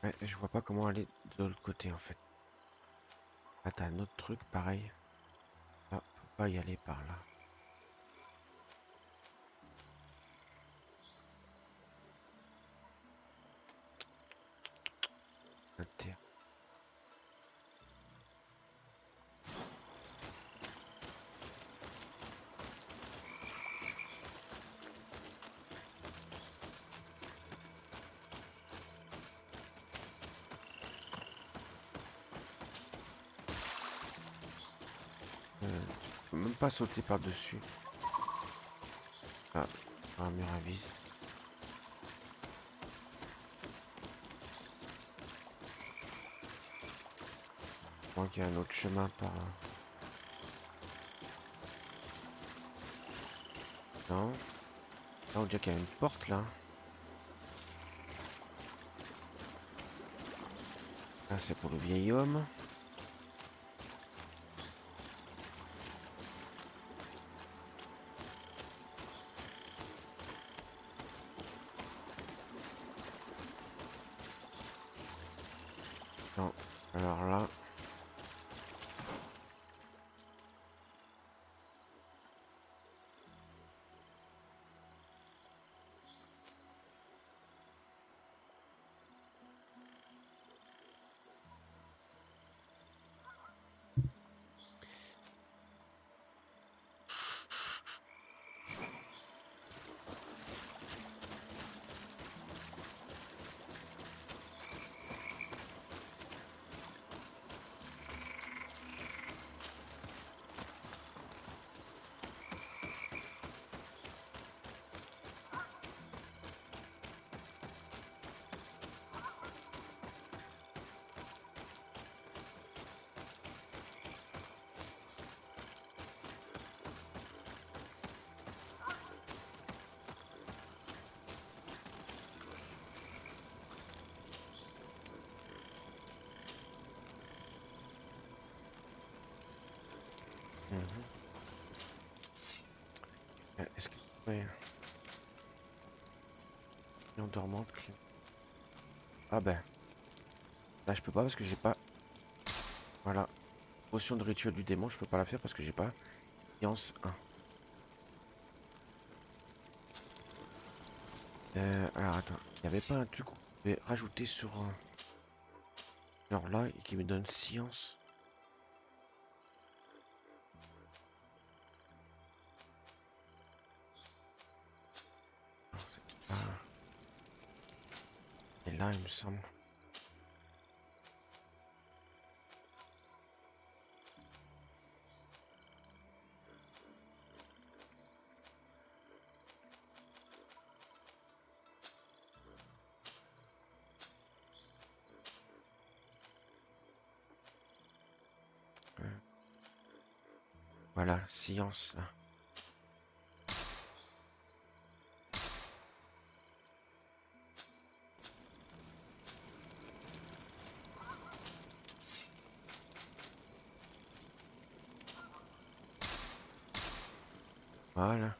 Ouais, je vois pas comment aller de l'autre côté en fait. Ah, t'as un autre truc pareil. Ah, faut pas y aller par là. Inter. Je peux même pas sauter par-dessus. Ah, un mur à vis. Je crois qu'il y a un autre chemin par... Non. Là, on dirait qu'il y a une porte là. Là, c'est pour le vieil homme. Non. Alors là. Est-ce que... Ouais. Lion dormante. Ah ben. Là je peux pas parce que j'ai pas... Voilà. Potion de rituel du démon, je peux pas la faire parce que j'ai pas... Science 1. Alors attends. Il n'y avait pas un truc qu'on pouvait rajouter sur... genre là et qui me donne science. Et là, il me semble. Voilà, science. Là. Voilà.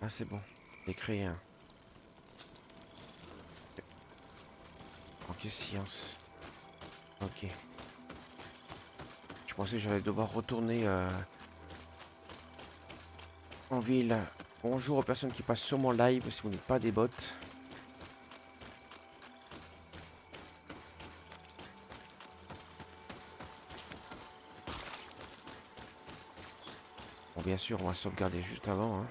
Ah, c'est bon. J'ai créé un. Ok, science. Ok. Je pensais que j'allais devoir retourner en ville. Bonjour aux personnes qui passent sur mon live si vous n'êtes pas des bots. Bon, bien sûr, on va sauvegarder juste avant. Hein.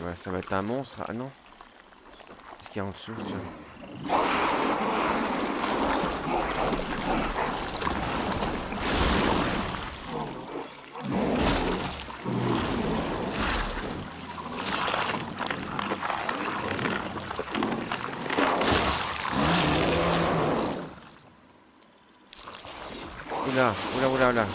Ouais, ça va être un monstre. Ah non. Qu'est-ce qu'il y a en dessous? Oula, oula, oula, oula.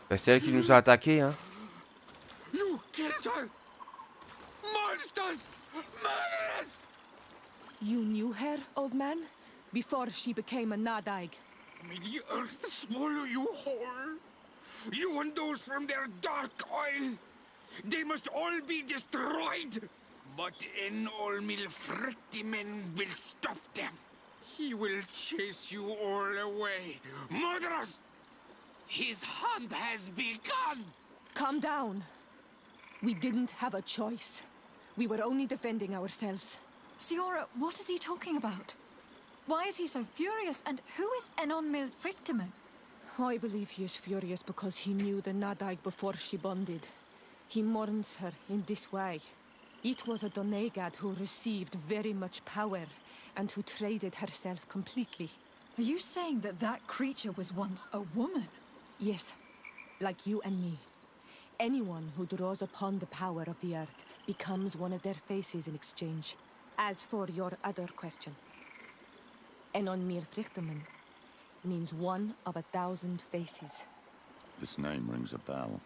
Bah, c'est elle qui nous a attaqués, hein. You killed her! Monsters! Murderers! You knew her, old man? Before she became a Nadaig? May the earth swallow you whole! You and those from their dark oil! They must all be destroyed! But Enolmil Frictimen will stop them! He will chase you all away! Murderers! His hunt has begun! Calm down. We didn't have a choice. We were only defending ourselves. Siora, what is he talking about? Why is he so furious, and who is Enon Mil Frictimen? I believe he is furious because he knew the Nadaig before she bonded. He mourns her in this way. It was a Donegad who received very much power and who traded herself completely. Are you saying that that creature was once a woman? Yes, like you and me. Anyone who draws upon the power of the earth becomes one of their faces in exchange. As for your other question, Enon Mir Frichtemen means one of 1,000 faces. This name rings a bell.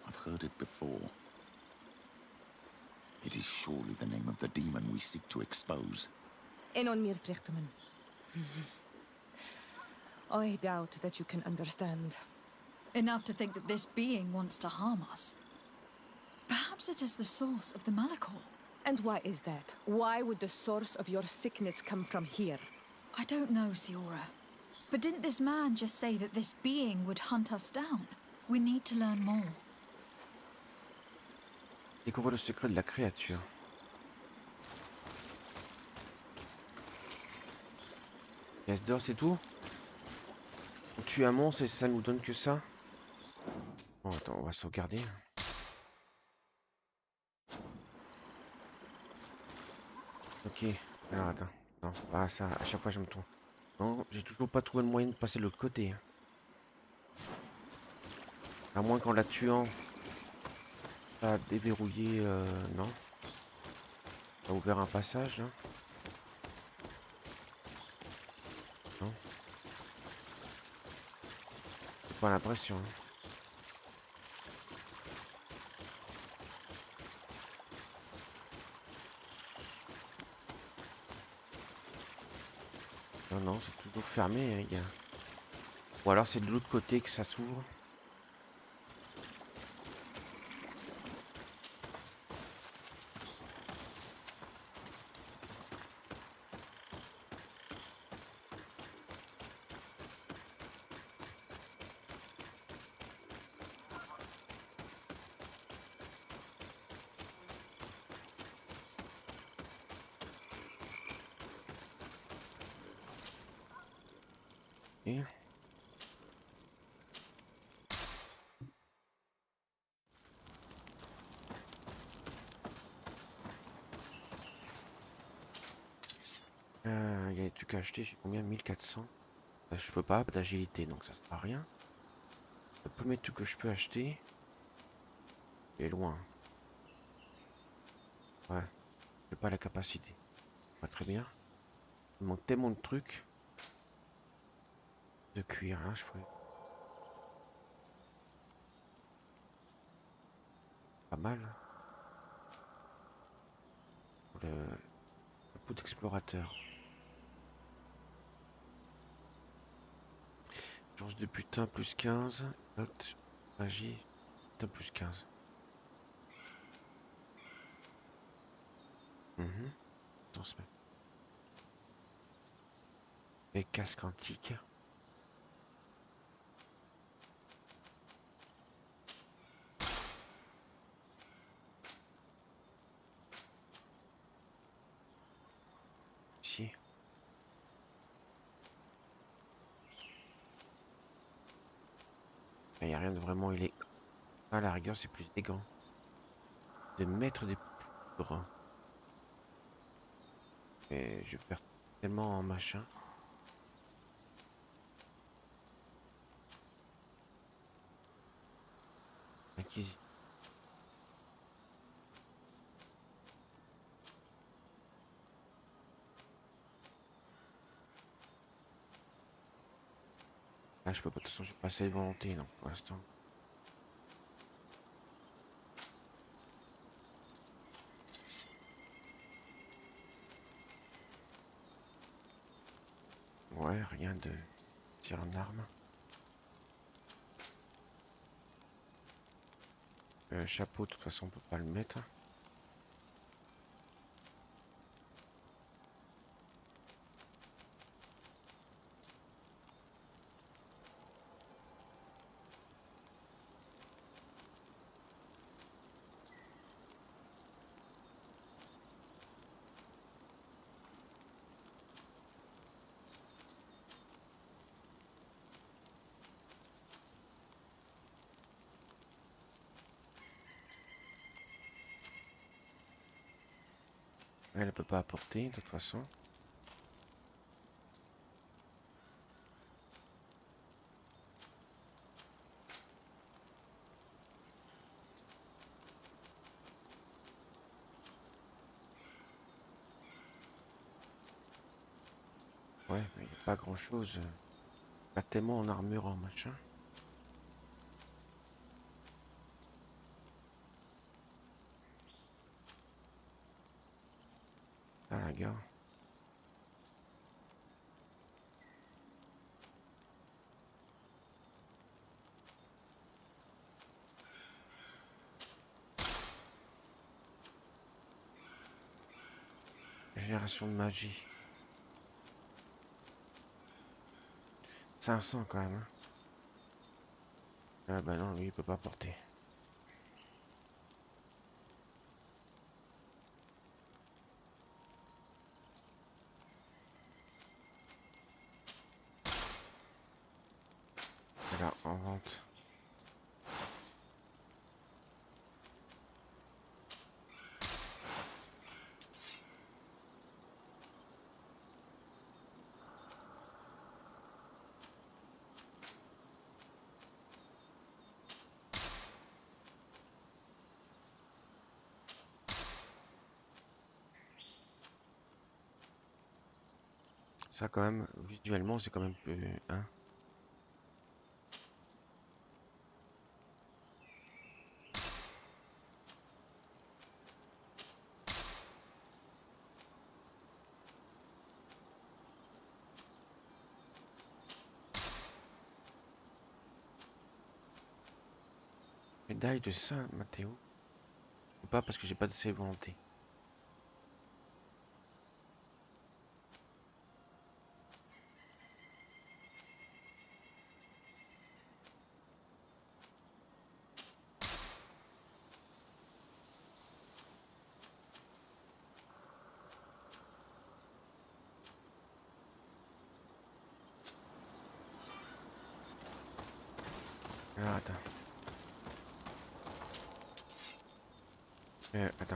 I've heard it before. It is surely the name of the demon we seek to expose. Enon Mir Frichtemen. I doubt that you can understand. Enough to think that this being wants to harm us. Perhaps it is the source of the Malachor. And why is that? Why would the source of your sickness come from here? I don't know, Siora. But didn't this man just say that this being would hunt us down? We need to learn more. Découvre le secret de la créature. Reste dehors, c'est tout? On tue un monstre et ça nous donne que ça? Bon, attends, on va sauvegarder. Ok, alors attends. Non, pas ça, à chaque fois je me trompe. Non, j'ai toujours pas trouvé le moyen de passer de l'autre côté. À moins qu'en la tuant, ça a déverrouillé, non. Ça a ouvert un passage là. Non. J'ai pas l'impression. Hein. Non, non, c'est toujours fermé, hein, gars. Ou alors c'est de l'autre côté que ça s'ouvre. Et... il y a des trucs à acheter, j'ai combien? 1400. Je peux pas d'agilité, donc ça sert à rien. Le premier truc que je peux acheter est loin. Ouais, j'ai pas la capacité. Pas très bien. Il manque tellement de trucs. De cuir, là, je pourrais. Pas mal. Le coup d'explorateur. Chance de putain plus 15. Note, magie, putain plus 15. Transmet. Et casque antique. Ici. Il n'y a rien de vraiment élégant. À la rigueur, c'est plus élégant de mettre des poudres. Et je perds tellement en machin. Acquis. Ah, je peux pas, de toute façon, j'ai pas assez de volonté, non, pour l'instant. Ouais, rien de tir en arme. Chapeau, de toute façon, on peut pas le mettre. Elle ne peut pas apporter, de toute façon. Ouais, mais il n'y a pas grand chose. Pas tellement en armure, en machin. Ah, la gare. Génération de magie. 500 quand même. Hein. Ah bah non, lui il peut pas porter. Voilà, en vente. Ça quand même, visuellement, c'est quand même plus... Hein. Médaille de Saint Mathéo. Ou pas parce que j'ai pas de ces volontés. Alors, attends. Attends.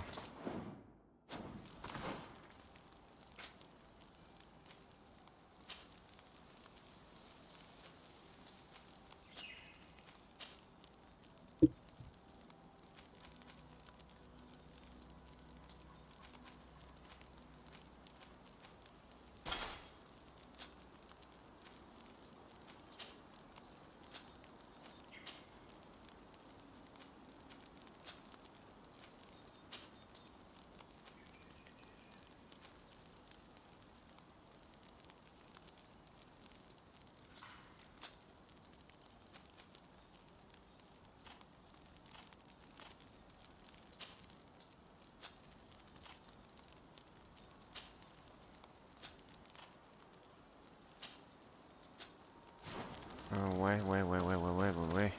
Ouais.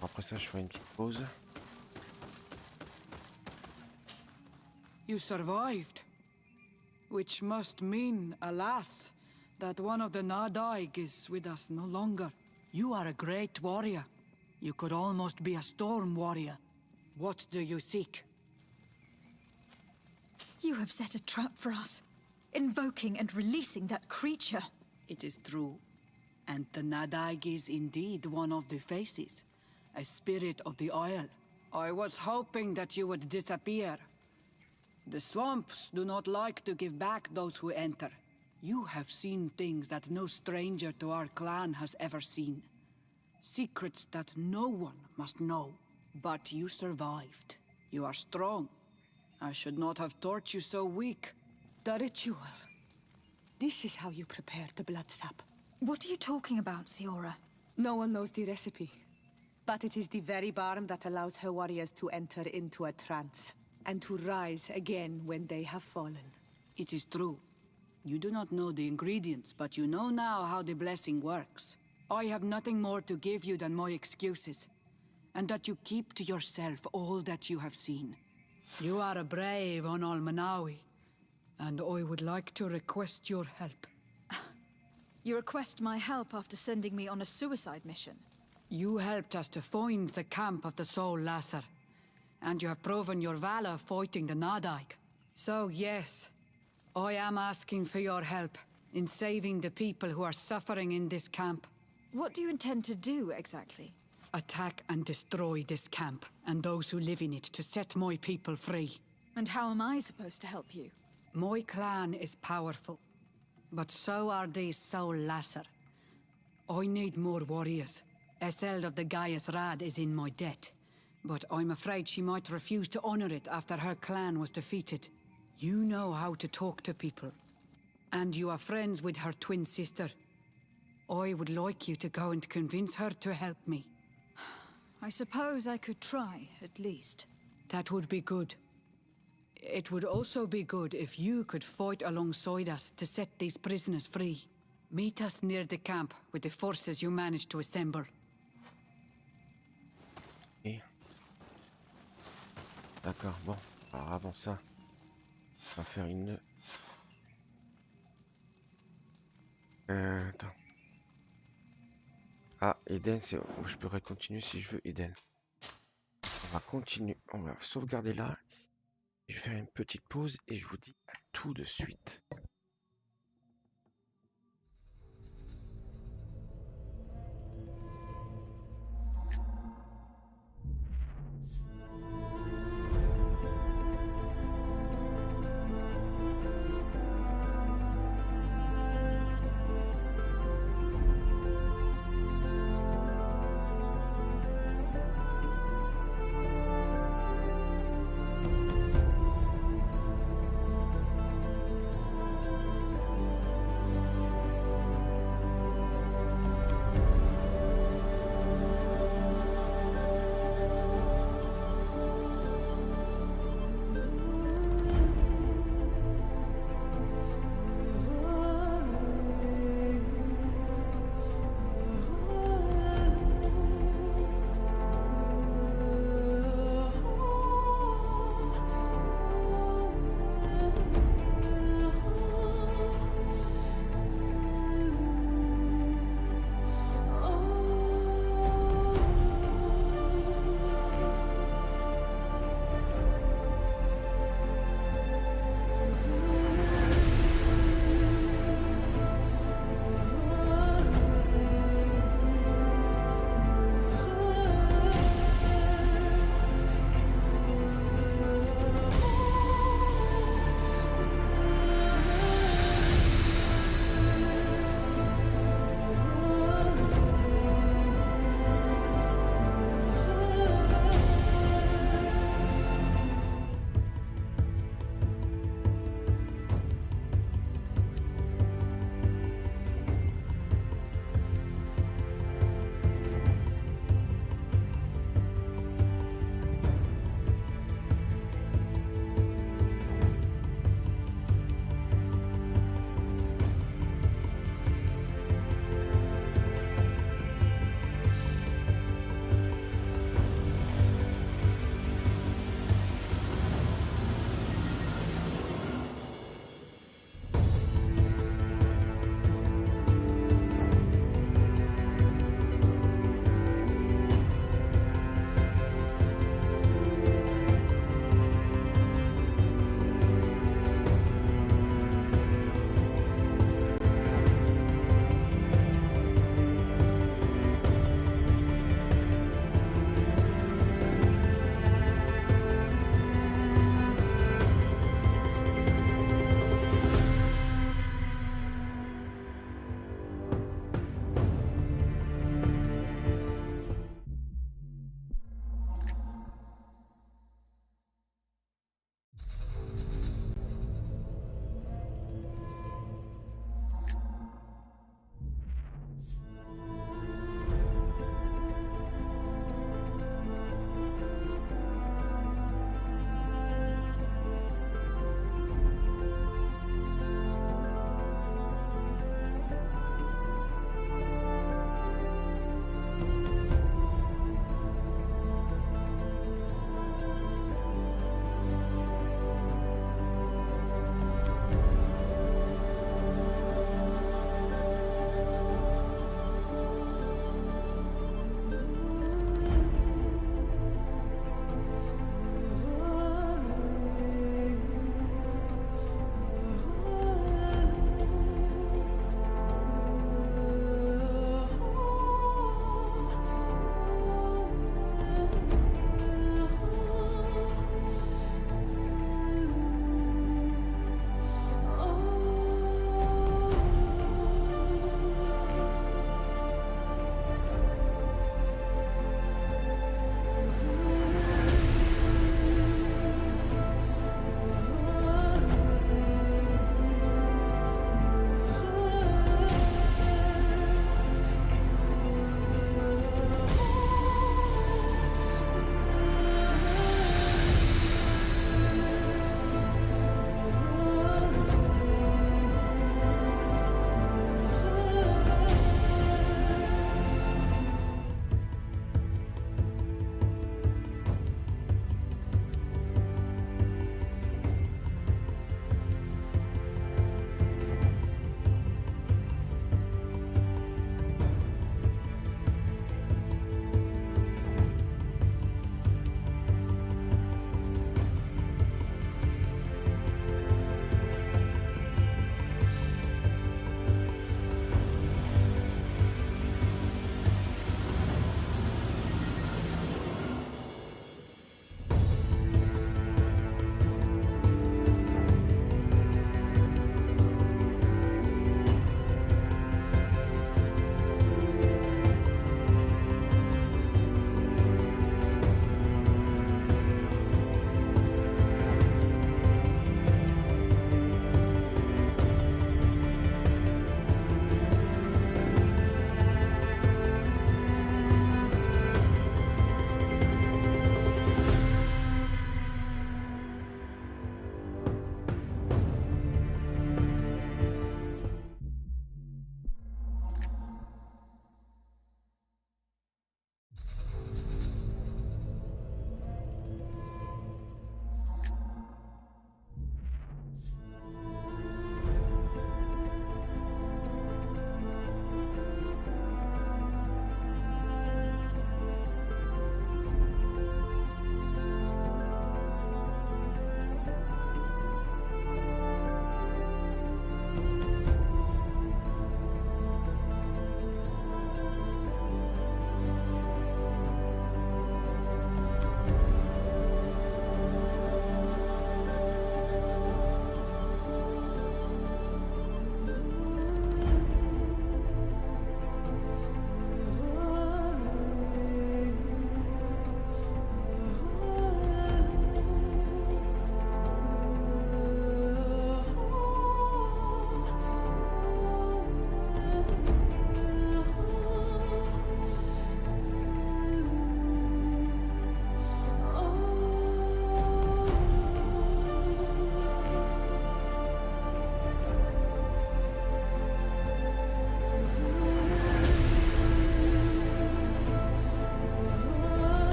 Après ça, je ferai une petite pause. You survived. Which must mean, alas, that one of the Nadaig is with us no longer. You are a great warrior. You could almost be a storm warrior. What do you seek? You have set a trap for us, invoking and releasing that creature. It is true. And the Nadaig is indeed one of the faces, a spirit of the Isle. I was hoping that you would disappear. The swamps do not like to give back those who enter. You have seen things that no stranger to our clan has ever seen. Secrets that no one must know. But you survived. You are strong. I should not have thought you so weak. The ritual. This is how you prepare the blood sap. What are you talking about, Siora? No one knows the recipe. But it is the very barm that allows her warriors to enter into a trance, and to rise again when they have fallen. It is true. You do not know the ingredients, but you know now how the blessing works. I have nothing more to give you than my excuses, and that you keep to yourself all that you have seen. You are a brave Onalmanawi, and I would like to request your help. You request my help after sending me on a suicide mission? You helped us to find the camp of the Soul Lasser, and you have proven your valor fighting the Nadaig. So yes, I am asking for your help in saving the people who are suffering in this camp. What do you intend to do, exactly? Attack and destroy this camp, and those who live in it, to set my people free. And how am I supposed to help you? My clan is powerful, but so are these Soul Lasser. I need more warriors. Eseld of the Gaius Rad is in my debt, but I'm afraid she might refuse to honor it after her clan was defeated. You know how to talk to people, and you are friends with her twin sister. I would like you to go and convince her to help me. I suppose I could try, at least. That would be good. It would also be good if you could fight alongside us to set these prisoners free. Meet us near the camp with the forces you managed to assemble. Et... D'accord, bon. Alors avant ça, on va faire une... Attends. Ah, Eden, c'est... je pourrais continuer si je veux, Eden. On va continuer, on va sauvegarder là. Je vais faire une petite pause et je vous dis à tout de suite.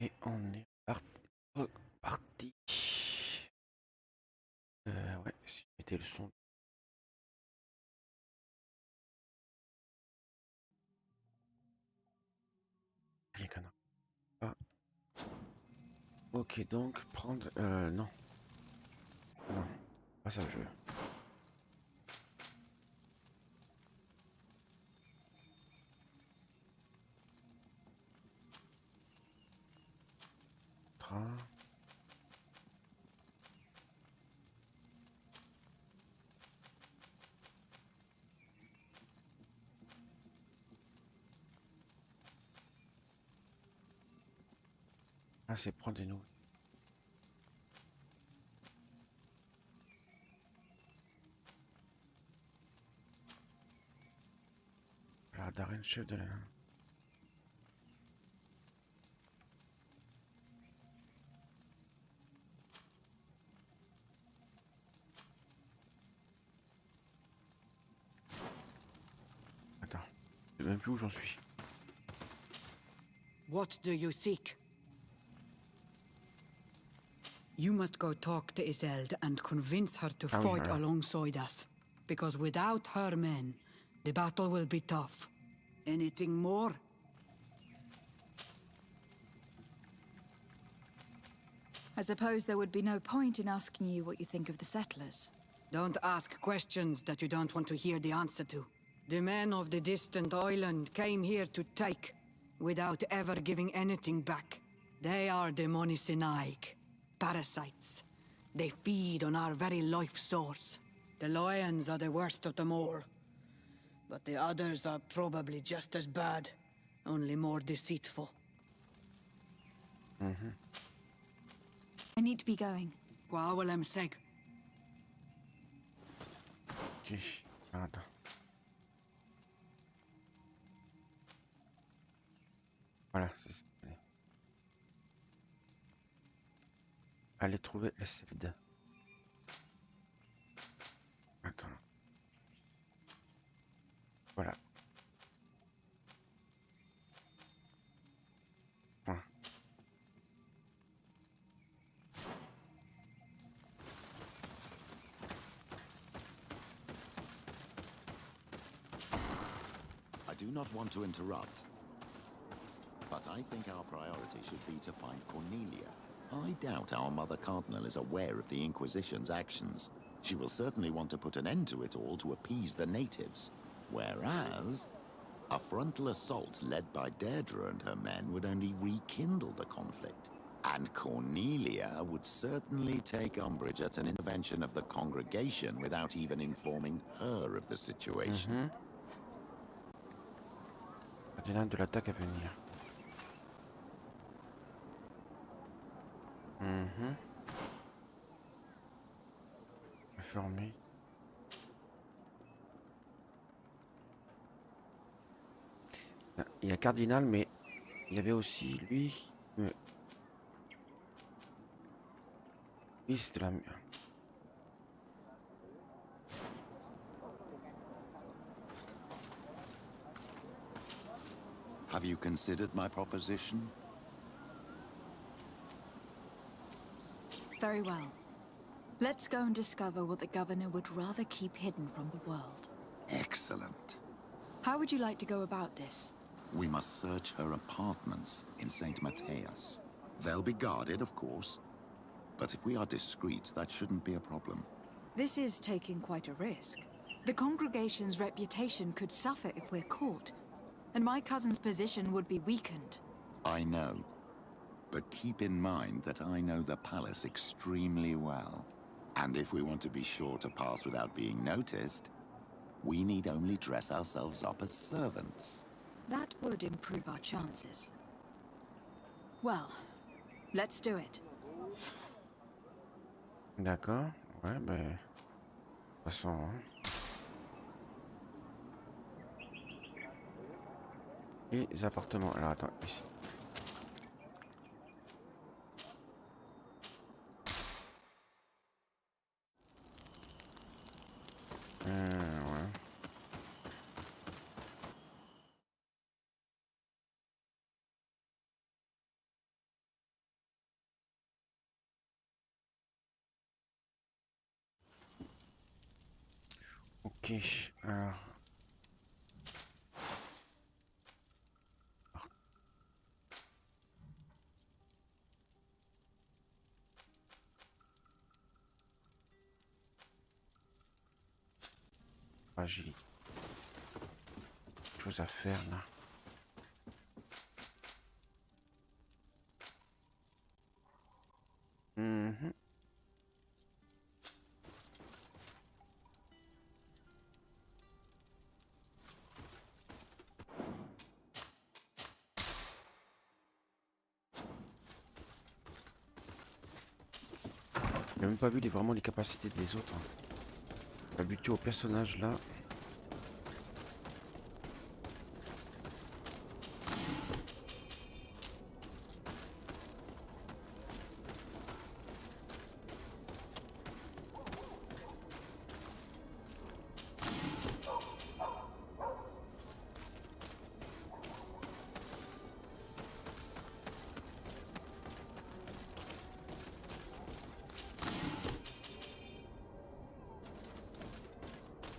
Et on est reparti. Ouais, si c'était le son. Bien qu'on a pas. Ok, donc prendre. Non. Non, pas ça, je veux. Train. Ah, c'est prendre des nouvelles. La Darren, chef de la. Attends, je sais même plus où j'en suis. What do you seek? You must go talk to Isolde and convince her to fight alongside us. Because without her men, the battle will be tough. Anything more? I suppose there would be no point in asking you what you think of the settlers. Don't ask questions that you don't want to hear the answer to. The men of the distant island came here to take, without ever giving anything back. They are démoniaques, parasites. They feed on our very life source. The lions are the worst of them all. But the others are probably just as bad, only more deceitful. I need to be going. Quoi will I say? Ok, attends. Voilà, c'est ça. Allez trouver la Isolde. Attends. Voilà. Point. I do not want to interrupt, but I think our priority should be to find Cornelia. I doubt our Mother Cardinal is aware of the Inquisition's actions. She will certainly want to put an end to it all to appease the natives. Whereas, a frontal assault led by Deirdre and her men would only rekindle the conflict. And Cornelia would certainly take umbrage at an intervention of the congregation without even informing her of the situation. Cardinal de l'attaque à venir. Informé. Il y a Cardinal, mais il y avait aussi lui. Lui, c'était la. Have you considered my proposition? Very well. Let's go and discover what the governor would rather keep hidden from the world. Excellent. How would you like to go about this? We must search her apartments in St. Matthias. They'll be guarded, of course. But if we are discreet, that shouldn't be a problem. This is taking quite a risk. The congregation's reputation could suffer if we're caught, and my cousin's position would be weakened. I know. But keep in mind that I know the palace extremely well. And if we want to be sure to pass without being noticed, we need only dress ourselves up as servants. That would improve our chances. Well, let's do it. D'accord. Ouais, ben. De toute façon. Les appartements. Alors attends, ici. Ouais. Ok, alors... Ah, j'ai... chose à faire là. Mhm. J'ai même pas vu vraiment les capacités des autres. Habitué au personnage là.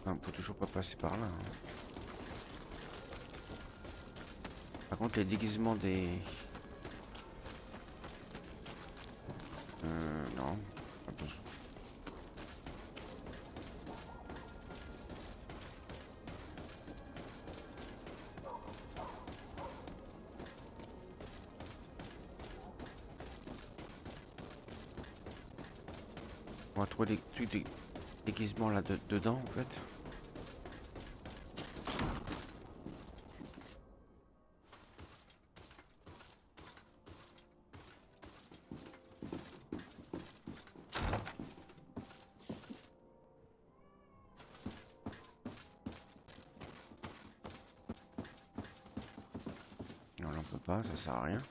On peut toujours pas passer par là. Hein. Par contre, les déguisements des... non. Pas besoin. On va trouver des trucs de déguisements là dedans en fait. Non, là on peut pas, ça sert à rien.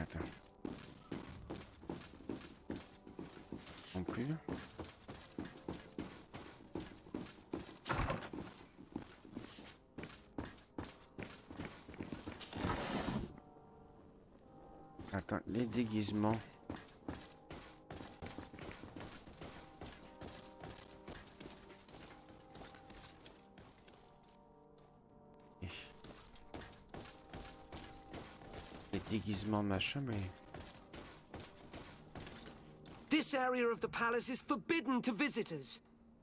Attends. Non plus. Attends, les déguisements. Les déguisements machin, mais... This area of the palace is forbidden to visitors,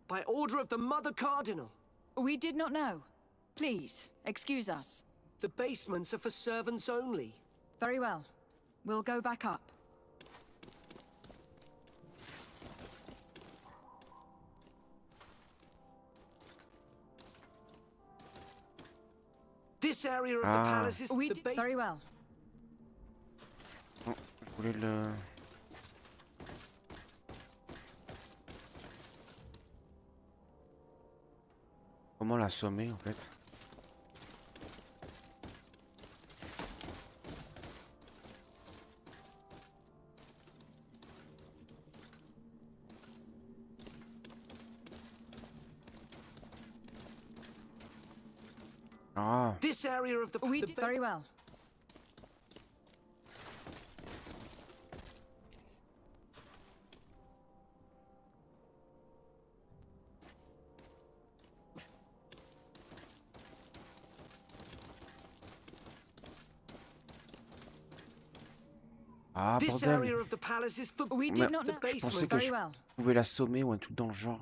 by order of the Mother Cardinal. We did not know. Please, excuse us. The basements are for servants only. Very well. We'll go back up. This area of the palace is We did very well. Oh, je voulais le... Comment l'assommer en fait? Ah. This area of the We did very well. Ah, This bordel. area of the palace is for We did not know. Je pensais Basement. que Very je well. pouvais l'assommer ou un truc dans le genre.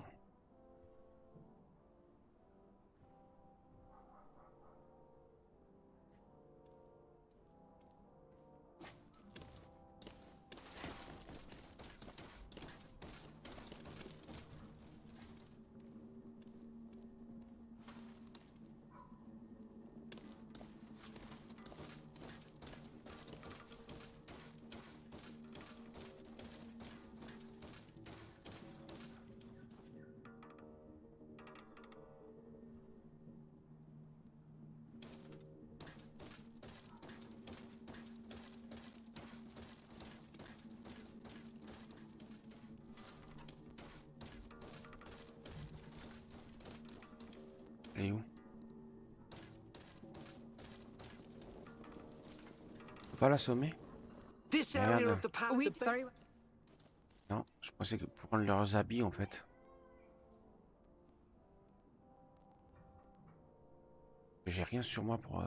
Elle est où? Faut pas l'assommer? This area Merde. of the palace. We did very well. Non, je pensais que pour prendre leurs habits en fait. J'ai rien sur moi pour...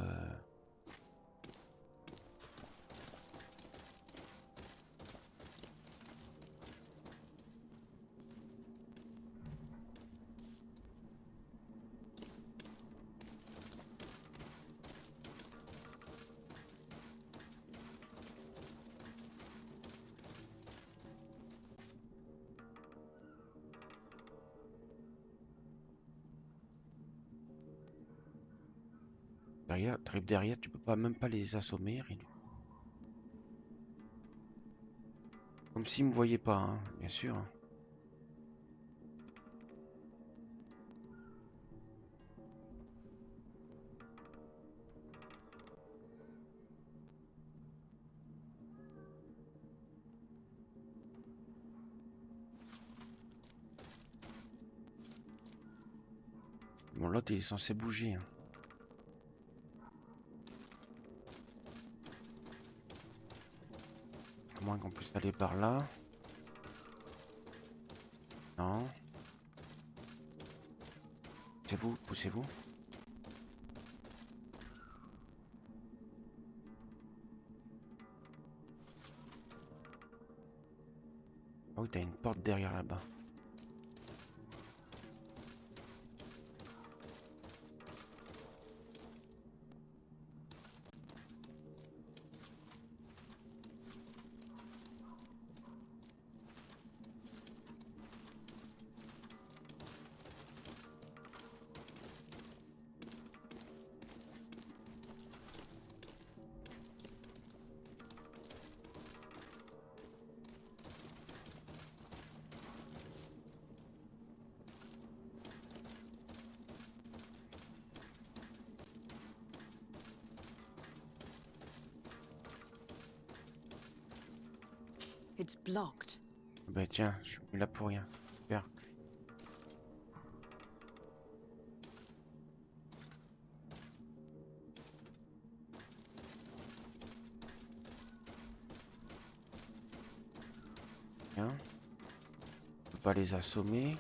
Derrière, t'arrives derrière, tu peux pas même pas les assommer. Rien. Comme s'ils me voyaient pas, hein, bien sûr. Bon, l'autre il est censé bouger. Hein. À moins qu'on puisse aller par là. Non. Poussez-vous, poussez-vous. Ah oui, t'as une porte derrière là-bas. It's blocked. Bah tiens, je suis là pour rien. Super. Bien. On peut pas les assommer.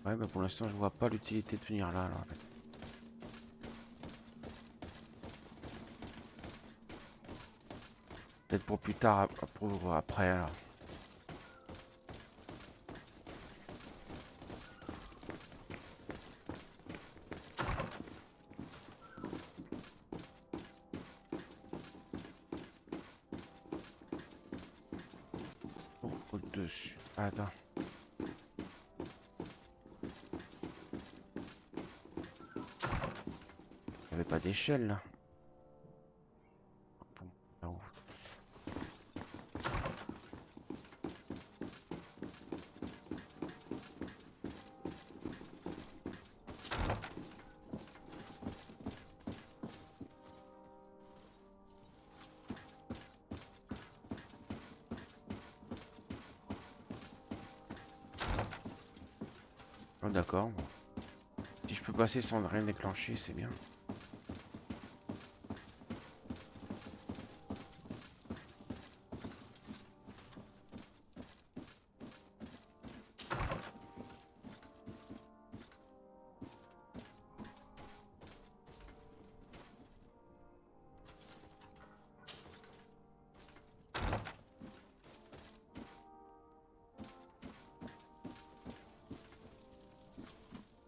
Ouais, bah pour l'instant, je vois pas l'utilité de venir là, alors, en fait. Peut-être pour plus tard, pour après, alors. Oh, au-dessus. Attends. Il n'y avait pas d'échelle là. Bon, là-haut. Oh, d'accord. Si je peux passer sans rien déclencher, c'est bien.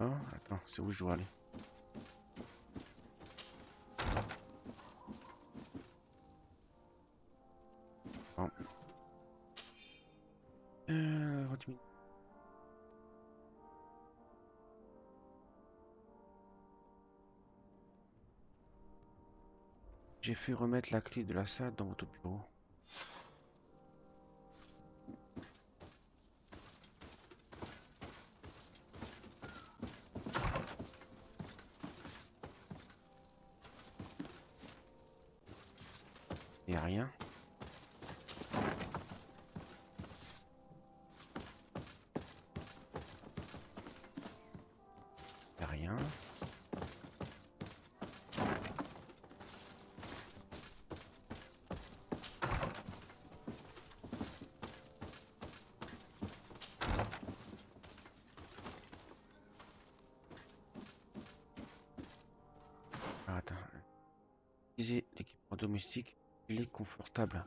Oh, attends, c'est où je dois aller? Bon. 20 minutes. J'ai fait remettre la clé de la salle dans votre bureau. Il n'y a rien. Voilà. Ah, attends. Utiliser l'équipement domestique, il est confortable.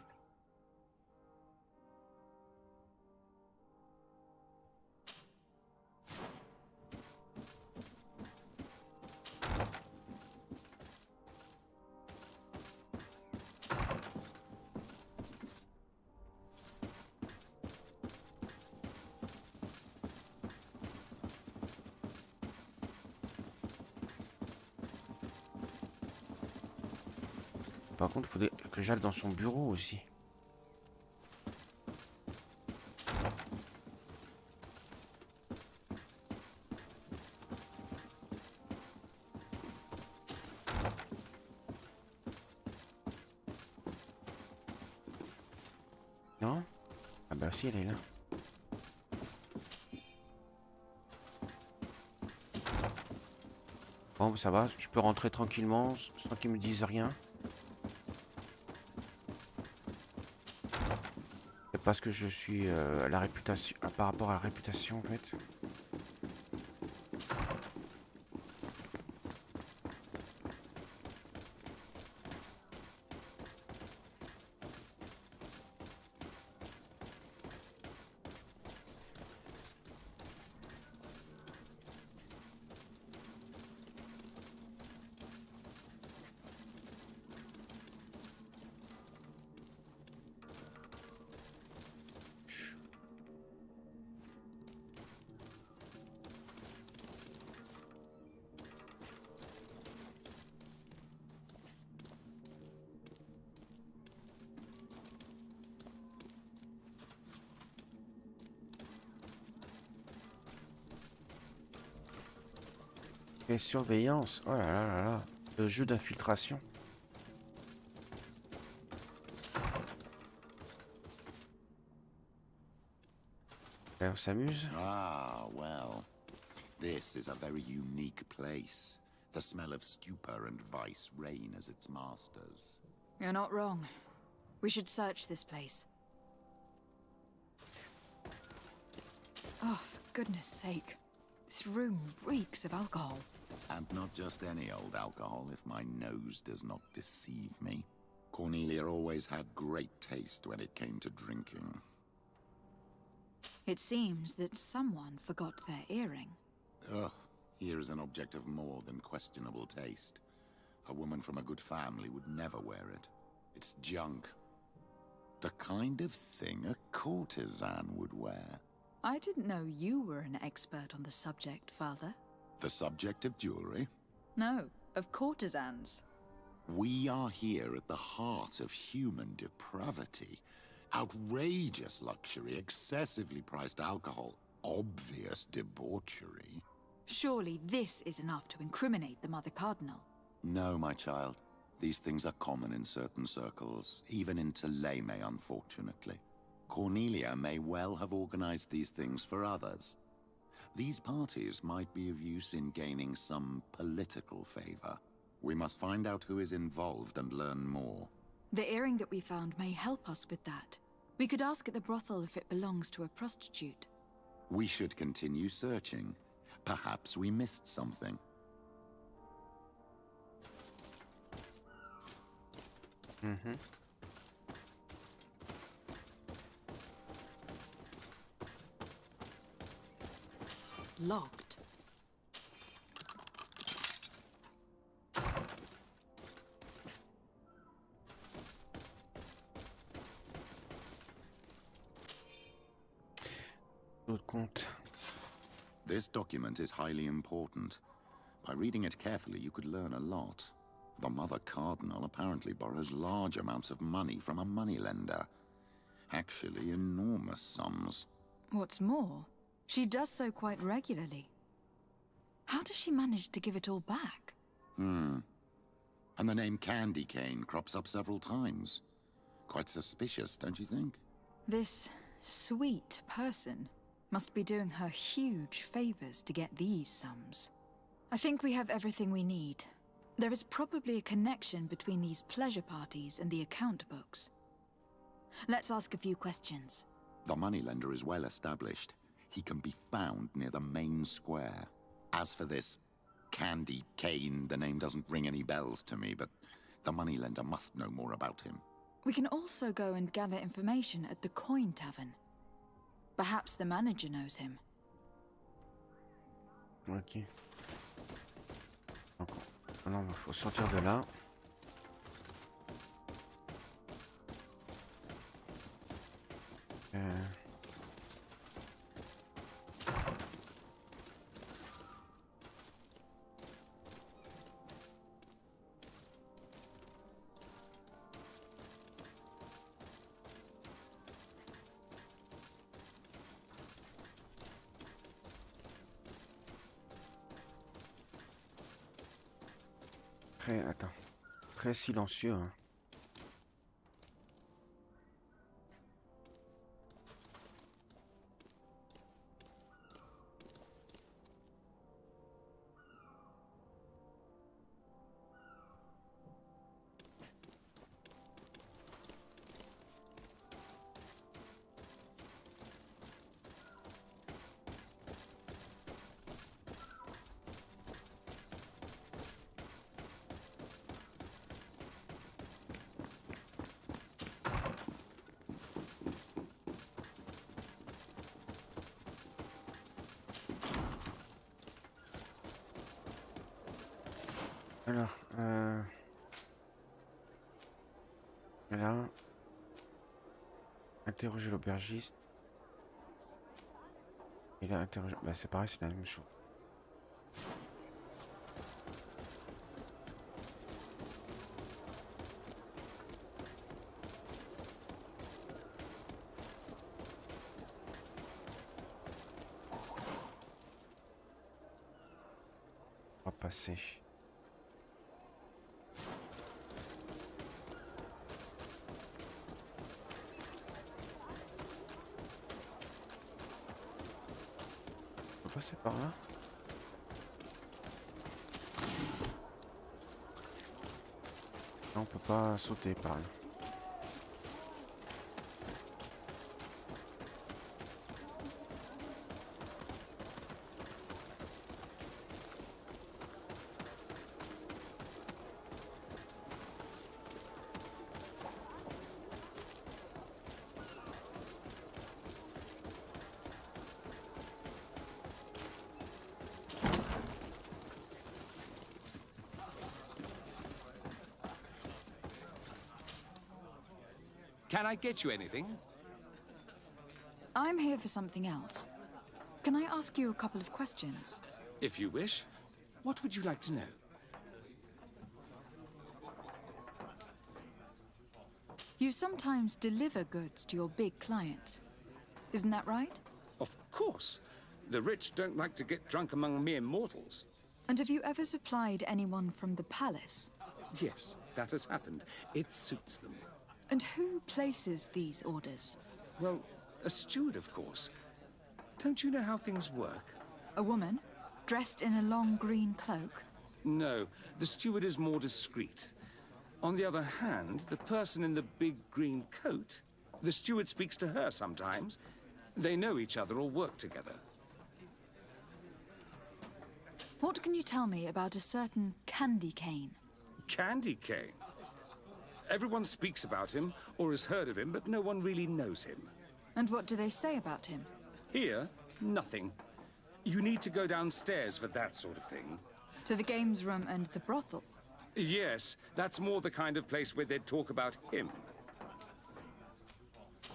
Par contre, il faudrait que j'aille dans son bureau aussi. Non? Ah bah si, elle est là. Bon, ça va, je peux rentrer tranquillement sans qu'ils me disent rien. C'est parce que je suis la réputation, par rapport à la réputation en fait. Et surveillance, oh là là là là, le jeu d'infiltration. On s'amuse. Ah, well. This is a very unique place. The smell of stupor and vice reign as its masters. You're not wrong. We should search this place. Oh, for goodness sake. This room reeks of alcohol. And not just any old alcohol, if my nose does not deceive me. Cornelia always had great taste when it came to drinking. It seems that someone forgot their earring. Ugh, here is an object of more than questionable taste. A woman from a good family would never wear it. It's junk. The kind of thing a courtesan would wear. I didn't know you were an expert on the subject, Father. The subject of jewelry? No, of courtesans. We are here at the heart of human depravity. Outrageous luxury, excessively priced alcohol, obvious debauchery. Surely this is enough to incriminate the Mother Cardinal. No, my child. These things are common in certain circles, even in Theleme, unfortunately. Cornelia may well have organized these things for others. These parties might be of use in gaining some political favor. We must find out who is involved and learn more. The earring that we found may help us with that. We could ask at the brothel if it belongs to a prostitute. We should continue searching. Perhaps we missed something. Mm-hmm. Locked. This document is highly important. By reading it carefully, you could learn a lot. The Mother Cardinal apparently borrows large amounts of money from a moneylender. Actually, enormous sums. What's more, she does so quite regularly. How does she manage to give it all back? And the name Candy Cane crops up several times. Quite suspicious, don't you think? This sweet person must be doing her huge favors to get these sums. I think we have everything we need. There is probably a connection between these pleasure parties and the account books. Let's ask a few questions. The moneylender is well established. He can be found near the main square. As for this Candy Cane, the name doesn't ring any bells to me, but the moneylender must know more about him. We can also go and gather information at the Coin Tavern. Perhaps the manager knows him. Ok. Donc, maintenant, il faut sortir de là. Attends, très silencieux, hein. Alors, là, interroger l'aubergiste. Et là, interroger. Bah, c'est pareil, c'est la même chose. On va passer. Passer par là. Non, on peut pas sauter par là. Can I get you anything? I'm here for something else. Can I ask you a couple of questions? If you wish. What would you like to know? You sometimes deliver goods to your big clients. Isn't that right? Of course. The rich don't like to get drunk among mere mortals. And have you ever supplied anyone from the palace? Yes, that has happened. It suits them. And who places these orders? Well, a steward, of course. Don't you know how things work? A woman? Dressed in a long green cloak? No, the steward is more discreet. On the other hand, the person in the big green coat, the steward speaks to her sometimes. They know each other or work together. What can you tell me about a certain Candy Cane? Candy Cane? Everyone speaks about him or has heard of him, but no one really knows him. And what do they say about him? Here, nothing. You need to go downstairs for that sort of thing. To the games room and the brothel? Yes, that's more the kind of place where they'd talk about him.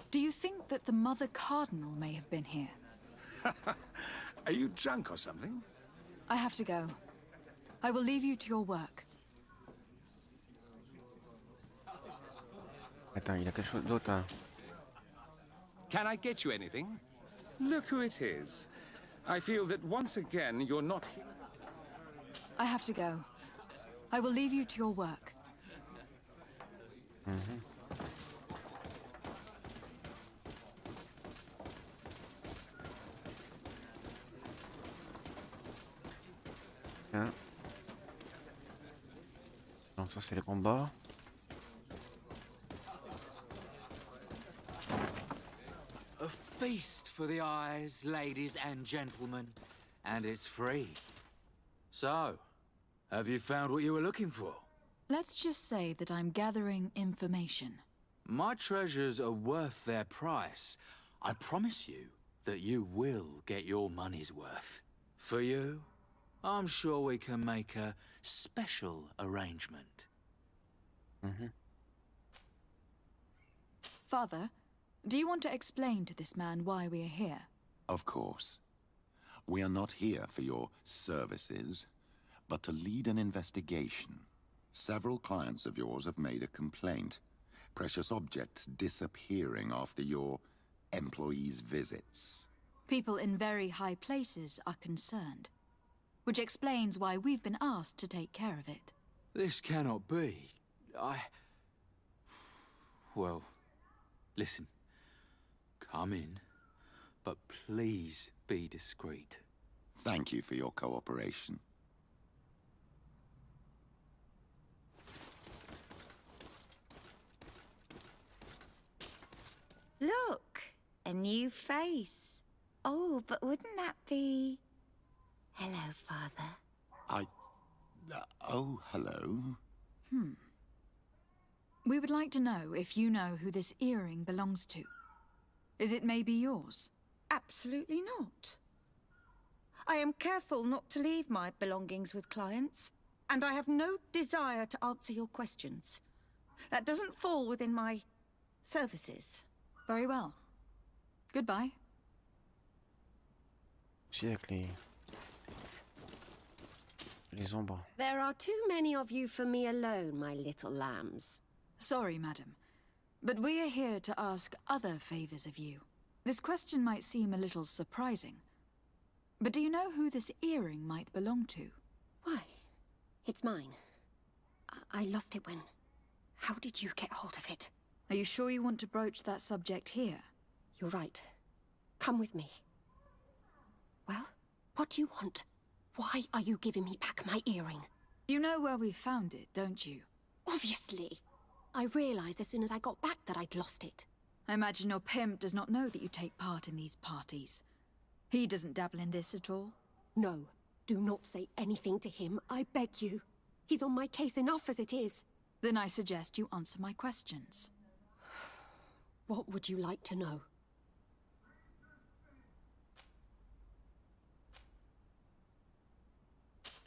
Do you think that the Mother Cardinal may have been here? Are you drunk or something? I have to go. I will leave you to your work. Attends, il y a quelque chose d'autre, hein. Can I get you anything? Look who it is. I feel that once again you're not here. I have to go. I will leave you to your work. Hein. Donc ça c'est les combats. A feast for the eyes, ladies and gentlemen, and it's free. So, have you found what you were looking for? Let's just say that I'm gathering information. My treasures are worth their price. I promise you that you will get your money's worth. For you, I'm sure we can make a special arrangement. Father, do you want to explain to this man why we are here? Of course. We are not here for your services, but to lead an investigation. Several clients of yours have made a complaint. Precious objects disappearing after your employees' visits. People in very high places are concerned, which explains why we've been asked to take care of it. This cannot be. Well, listen. Come in, but please be discreet. Thank you for your cooperation. Look, a new face. Oh, but wouldn't that be... Hello, Father. Oh, hello. We would like to know if you know who this earring belongs to. Is it maybe yours? Absolutely not. I am careful not to leave my belongings with clients, and I have no desire to answer your questions. That doesn't fall within my services. Very well. Goodbye. Les ombres. There are too many of you for me alone, my little lambs. Sorry, madam, but we are here to ask other favors of you. This question might seem a little surprising, but do you know who this earring might belong to? Why? It's mine. I lost it when... How did you get hold of it? Are you sure you want to broach that subject here? You're right. Come with me. Well, what do you want? Why are you giving me back my earring? You know where we found it, don't you? Obviously. I realized as soon as I got back that I'd lost it. I imagine your pimp does not know that you take part in these parties. He doesn't dabble in this at all? No. Do not say anything to him, I beg you. He's on my case enough as it is. Then I suggest you answer my questions. What would you like to know?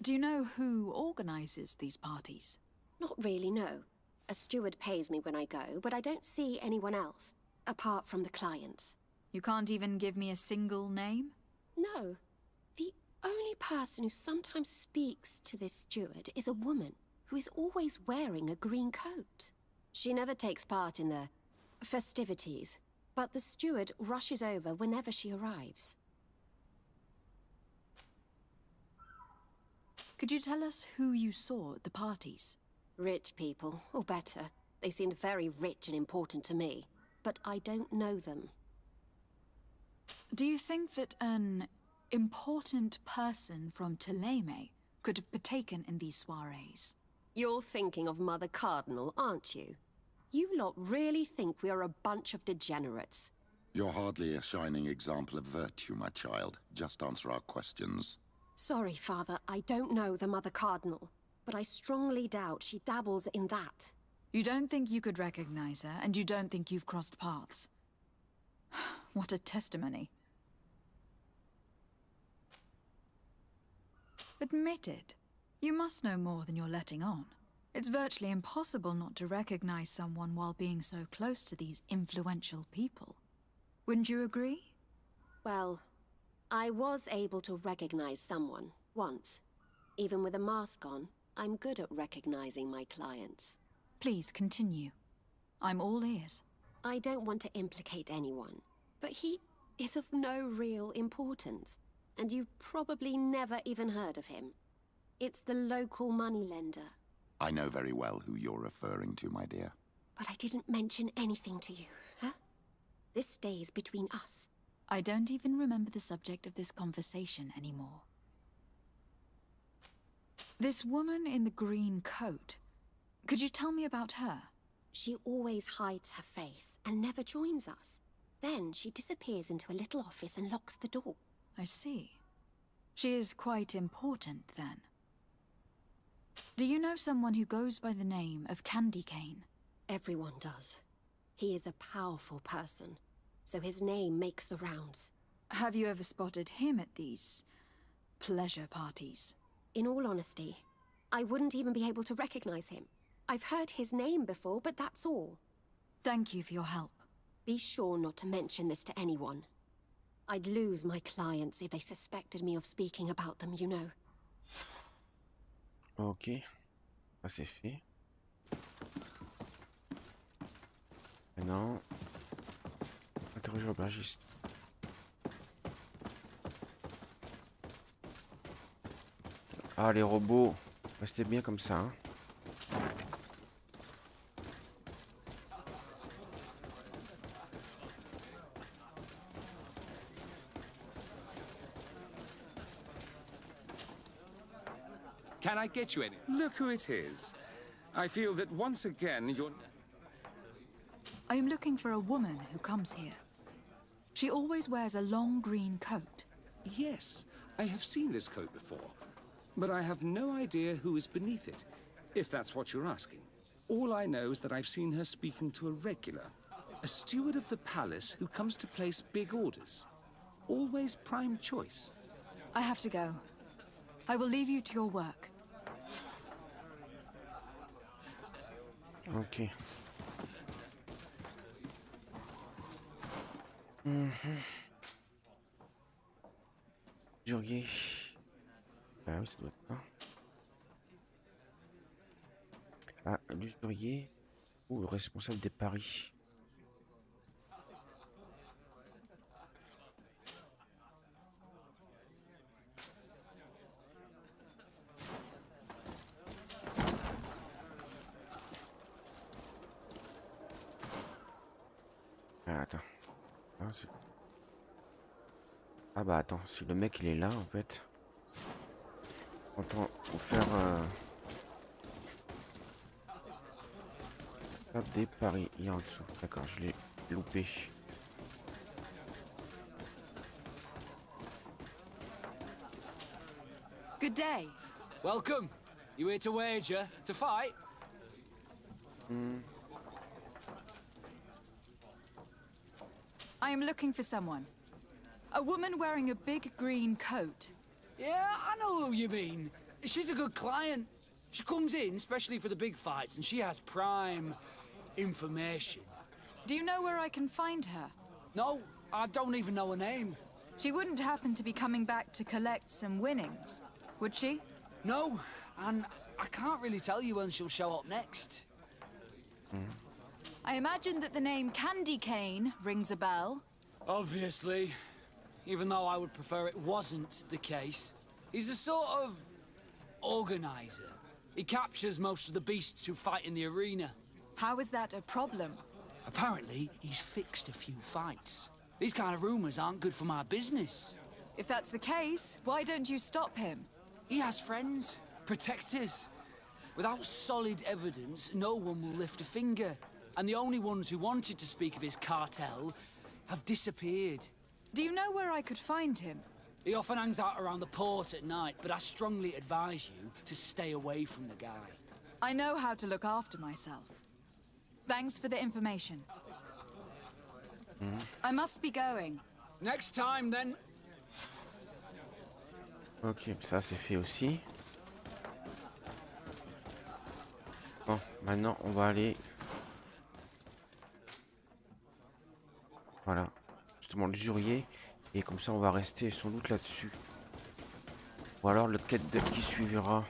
Do you know who organizes these parties? Not really, no. A steward pays me when I go, but I don't see anyone else, apart from the clients. You can't even give me a single name? No. The only person who sometimes speaks to this steward is a woman who is always wearing a green coat. She never takes part in the festivities, but the steward rushes over whenever she arrives. Could you tell us who you saw at the parties? Rich people, or better. They seemed very rich and important to me, but I don't know them. Do you think that an important person from Thélème could have partaken in these soirees? You're thinking of Mother Cardinal, aren't you? You lot really think we are a bunch of degenerates. You're hardly a shining example of virtue, my child. Just answer our questions. Sorry, Father, I don't know the Mother Cardinal, but I strongly doubt she dabbles in that. You don't think you could recognize her, and you don't think you've crossed paths. What a testimony. Admit it. You must know more than you're letting on. It's virtually impossible not to recognize someone while being so close to these influential people. Wouldn't you agree? Well, I was able to recognize someone, once. Even with a mask on, I'm good at recognizing my clients. Please continue. I'm all ears. I don't want to implicate anyone, but he is of no real importance, and you've probably never even heard of him. It's the local moneylender. I know very well who you're referring to, my dear. But I didn't mention anything to you, huh? This stays between us. I don't even remember the subject of this conversation anymore. This woman in the green coat. Could you tell me about her? She always hides her face and never joins us. Then she disappears into a little office and locks the door. I see. She is quite important, then. Do you know someone who goes by the name of Candy Cane? Everyone does. He is a powerful person, so his name makes the rounds. Have you ever spotted him at these pleasure parties? In all honesty, I wouldn't even be able to recognize him. I've heard his name before, but that's all. Thank you for your help. Be sure not to mention this to anyone. I'd lose my clients if they suspected me of speaking about them, you know. Ok, ça c'est fait. Maintenant, interroger l'aubergiste. Ah, les robots, restez bien comme ça, hein. Can I get you any? Look who it is. I feel that once again you're... I am looking for a woman who comes here. She always wears a long green coat. Yes, I have seen this coat before, but I have no idea who is beneath it, if that's what you're asking. All I know is that I've seen her speaking to a regular, a steward of the palace who comes to place big orders. Always prime choice. I have to go. I will leave you to your work. Ok. Jurier. Ah oui, ça doit être ça. Ah, l'usurier ou le responsable des paris. Ah, attends. Ah bah attends, si le mec il est là en fait. Autant faire des paris. Il est en dessous. D'accord, je l'ai loupé. Good day. Welcome. You here to wager? To fight? I am looking for someone. A woman wearing a big green coat. Yeah, I know who you mean. She's a good client. She comes in especially for the big fights, and she has prime information. Do you know where I can find her? No, I don't even know her name. She wouldn't happen to be coming back to collect some winnings, would she? No, and I can't really tell you when she'll show up next. I imagine that the name Candy Cane rings a bell. Obviously. Even though I would prefer it wasn't the case. He's a sort of organizer. He captures most of the beasts who fight in the arena. How is that a problem? Apparently, he's fixed a few fights. These kind of rumors aren't good for my business. If that's the case, why don't you stop him? He has friends, protectors. Without solid evidence, no one will lift a finger. And the only ones who wanted to speak of his cartel have disappeared. Do you know where I could find him? He often hangs out around the port at night, but I strongly advise you to stay away from the guy. I know how to look after myself. Thanks for the information. I must be going. Next time, then. Ok, ça c'est fait aussi. Bon, maintenant on va aller... Voilà, justement l'usurier. Et comme ça on va rester sans doute là-dessus. Ou alors l'autre quête qui suivra.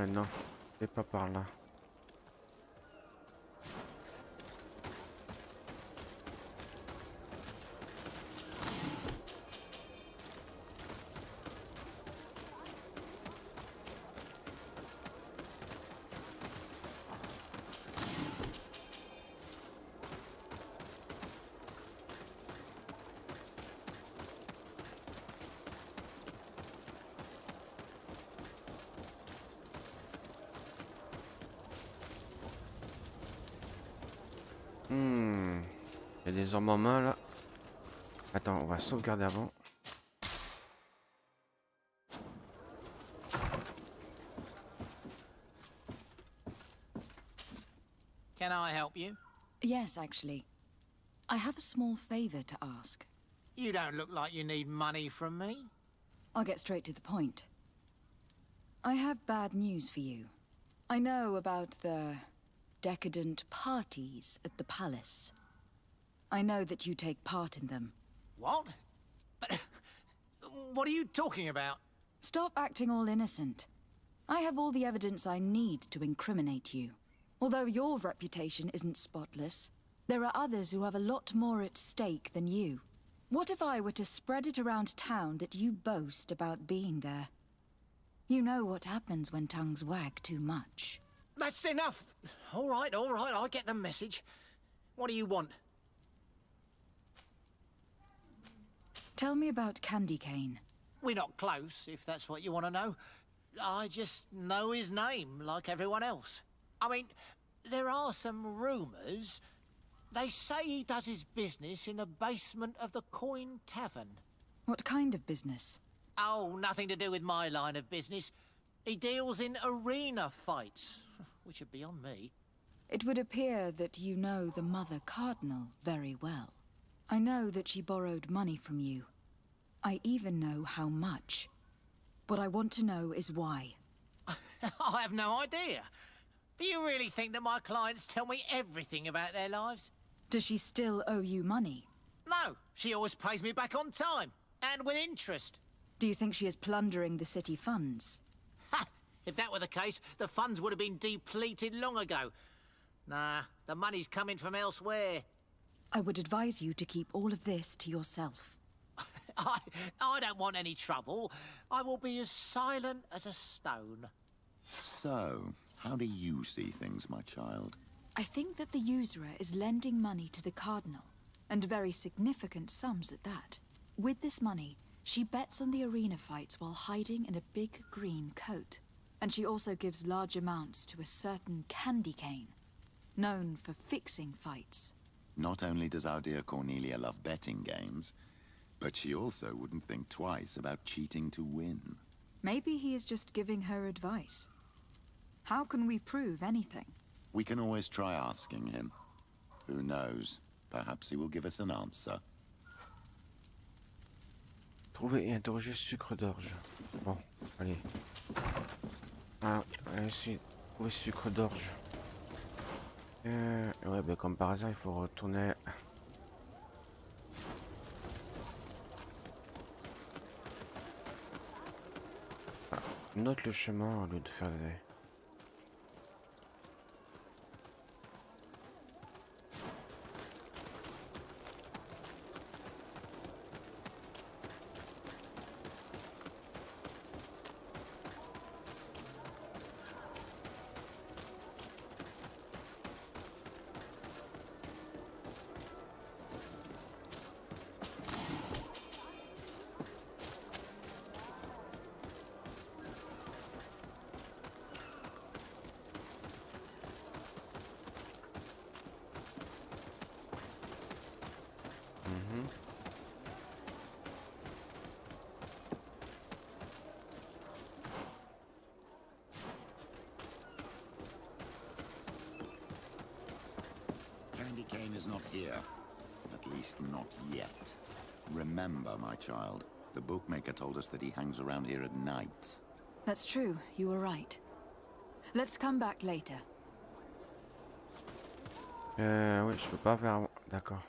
Non, c'est pas par là. y a des armes en main là. Attends, on va sauvegarder avant. Can I help you? Yes, actually. I have a small favor to ask. You don't look like you need money from me. I'll get straight to the point. I have bad news for you. I know about the decadent parties at the palace. I know that you take part in them. What? But what are you talking about? Stop acting all innocent. I have all the evidence I need to incriminate you. Although your reputation isn't spotless, there are others who have a lot more at stake than you. What if I were to spread it around town that you boast about being there? You know what happens when tongues wag too much. That's enough. All right, I get the message. What do you want? Tell me about Candy Cane. We're not close, if that's what you want to know. I just know his name, like everyone else. I mean, there are some rumours. They say he does his business in the basement of the Coin Tavern. What kind of business? Oh, nothing to do with my line of business. He deals in arena fights, which would be on me. It would appear that you know the Mother Cardinal very well. I know that she borrowed money from you. I even know how much. What I want to know is why. I have no idea. Do you really think that my clients tell me everything about their lives? Does she still owe you money? No, she always pays me back on time, and with interest. Do you think she is plundering the city funds? Ha! If that were the case, the funds would have been depleted long ago. Nah, the money's coming from elsewhere. I would advise you to keep all of this to yourself. I don't want any trouble. I will be as silent as a stone. So, how do you see things, my child? I think that the usurer is lending money to the Cardinal, and very significant sums at that. With this money, she bets on the arena fights while hiding in a big green coat. And she also gives large amounts to a certain Candy Cane, known for fixing fights. Not only does our dear Cornelia love betting games, but she also wouldn't think twice about cheating to win. Maybe he is just giving her advice. How can we prove anything? We can always try asking him. Who knows? Perhaps he will give us an answer. Trouver et interroger sucre d'orge. Bon, allez. Alors, on va essayer de trouver sucre d'orge. Ouais, bah comme par hasard, il faut retourner. Voilà. Note le chemin au lieu de faire des... Candy Cane is not here. At least not yet. Remember, my child, the bookmaker told us that he hangs around here at night. That's true, you were right. Let's come back later. Oui, je peux pas faire... D'accord.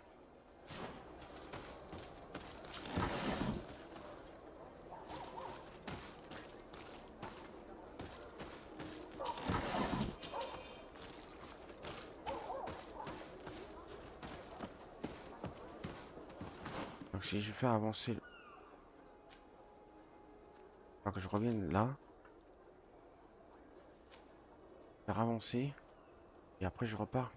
Donc si je fais avancer... Faut que je revienne là. Faire avancer. Et après je repars.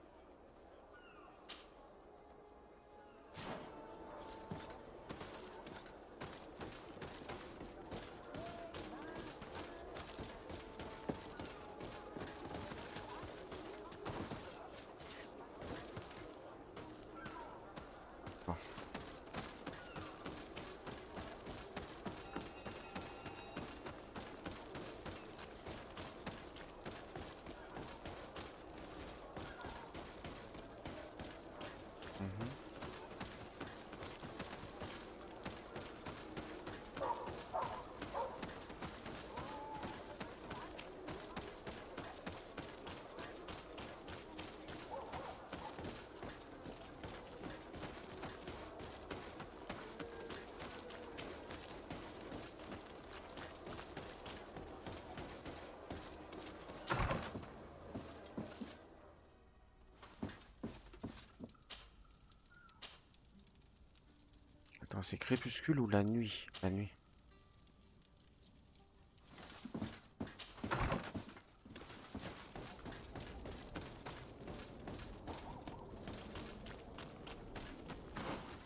Attends, c'est crépuscule ou la nuit? La nuit.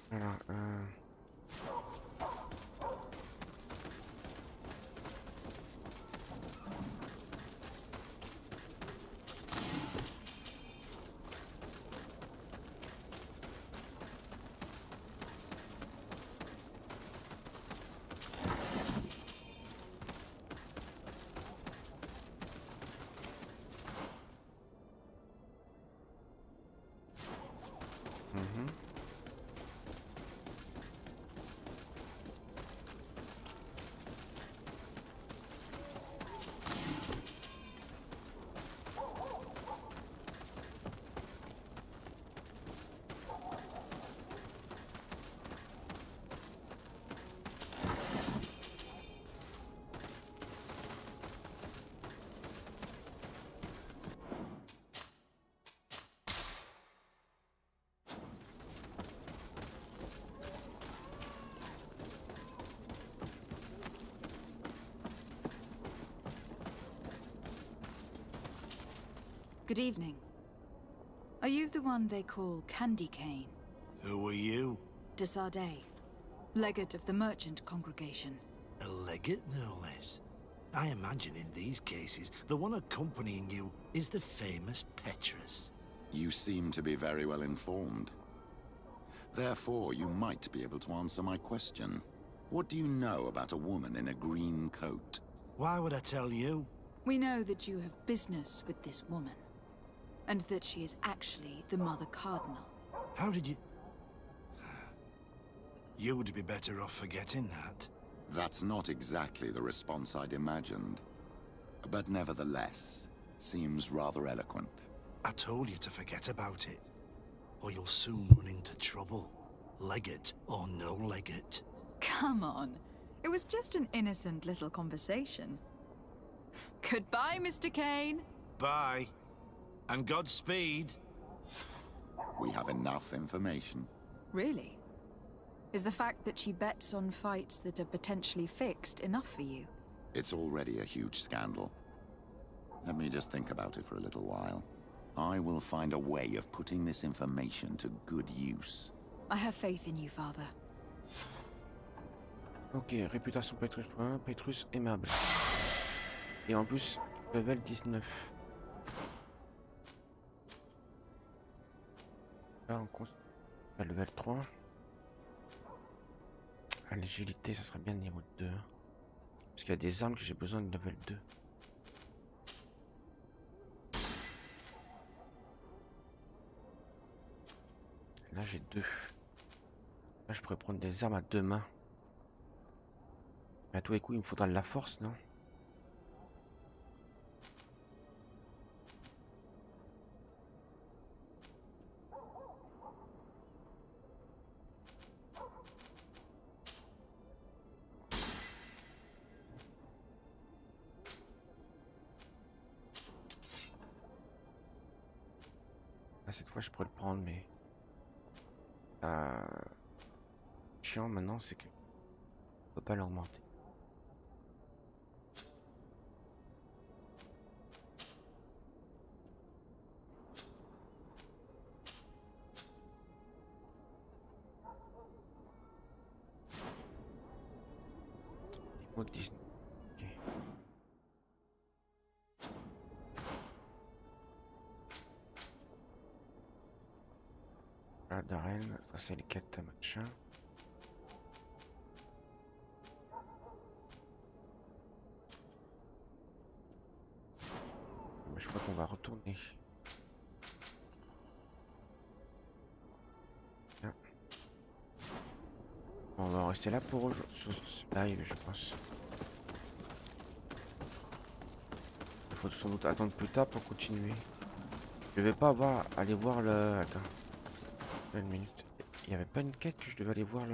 Voilà. Good evening. Are you the one they call Candy Cane? Who are you? Desardet, legate of the merchant congregation. A legate, no less. I imagine in these cases, the one accompanying you is the famous Petrus. You seem to be very well informed. Therefore, you might be able to answer my question. What do you know about a woman in a green coat? Why would I tell you? We know that you have business with this woman, and that she is actually the Mother Cardinal. How did you... You would be better off forgetting that. That's not exactly the response I'd imagined. But nevertheless, seems rather eloquent. I told you to forget about it, or you'll soon run into trouble. Legate or no legate. Come on. It was just an innocent little conversation. Goodbye, Mr. Kane. Bye. And Godspeed. We have enough information. Really? Is the fact that she bets on fights that are potentially fixed enough for you? It's already a huge scandal. Let me just think about it for a little while. I will find a way of putting this information to good use. I have faith in you, Father. Ok, réputation Petrus, Petrus aimable. Et en plus, level 19. Là, on compte level 3. À l'agilité, ça serait bien niveau 2. Parce qu'il y a des armes que j'ai besoin de level 2. Là, j'ai 2. Là, je pourrais prendre des armes à 2 mains. Mais à tous les coups, il me faudra de la force, non? Là, cette fois, je pourrais le prendre, mais... chiant maintenant, c'est que... on peut pas l'augmenter. Niveau 19. Ok. Là, d'arène, ça c'est les quêtes machin. Je crois qu'on va retourner. Bien. On va rester là pour ce live, je pense. Il faut sans doute attendre plus tard pour continuer. Je vais pas aller voir le... Attends. Une minute. Il n'y avait pas une quête que je devais aller voir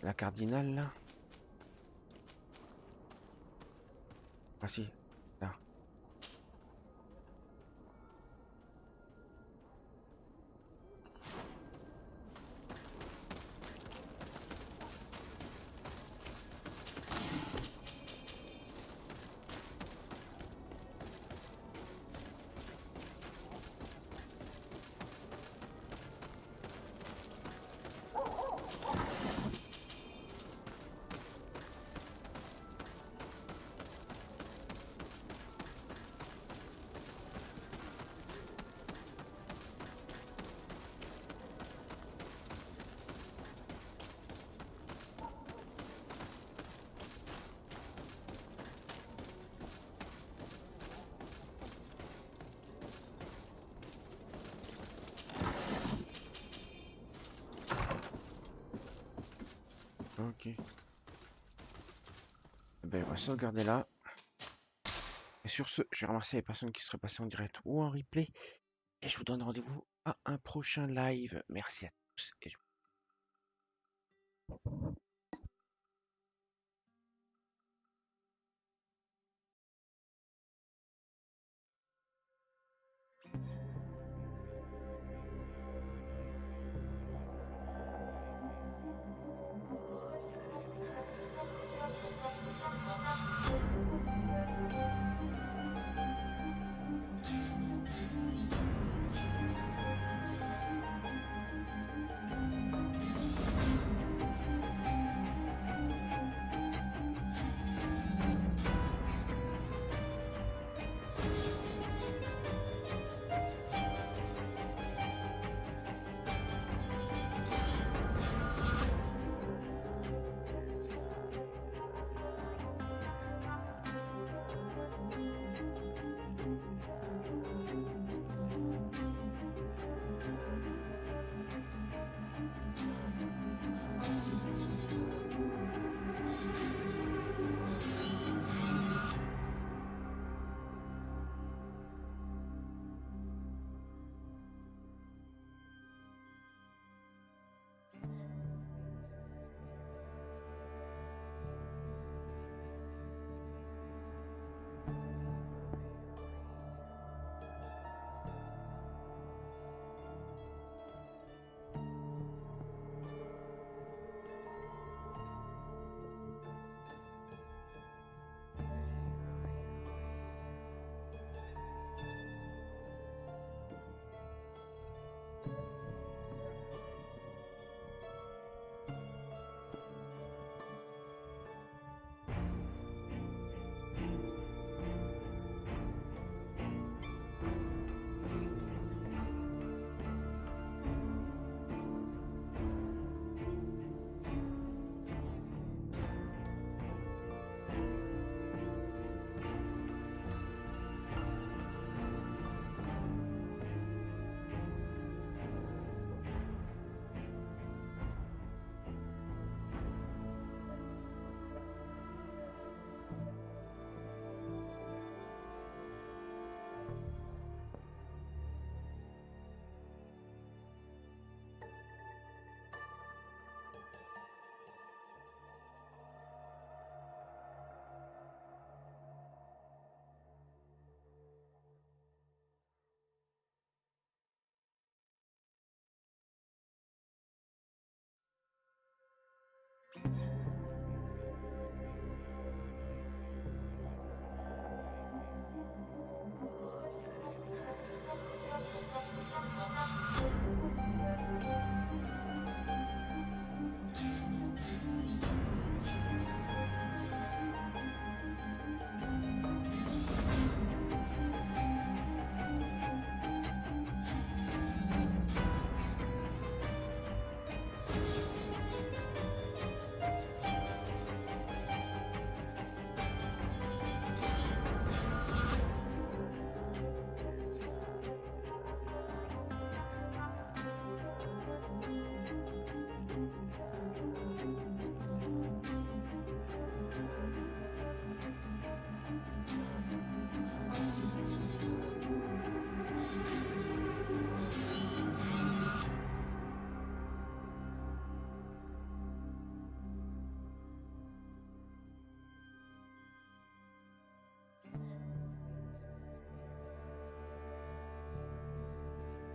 la cardinale là? Ah si. Là. Ok. Ben, on va sauvegarder là. Et sur ce, je vais remercier les personnes qui seraient passées en direct ou en replay. Et je vous donne rendez-vous à un prochain live. Merci à tous et je vous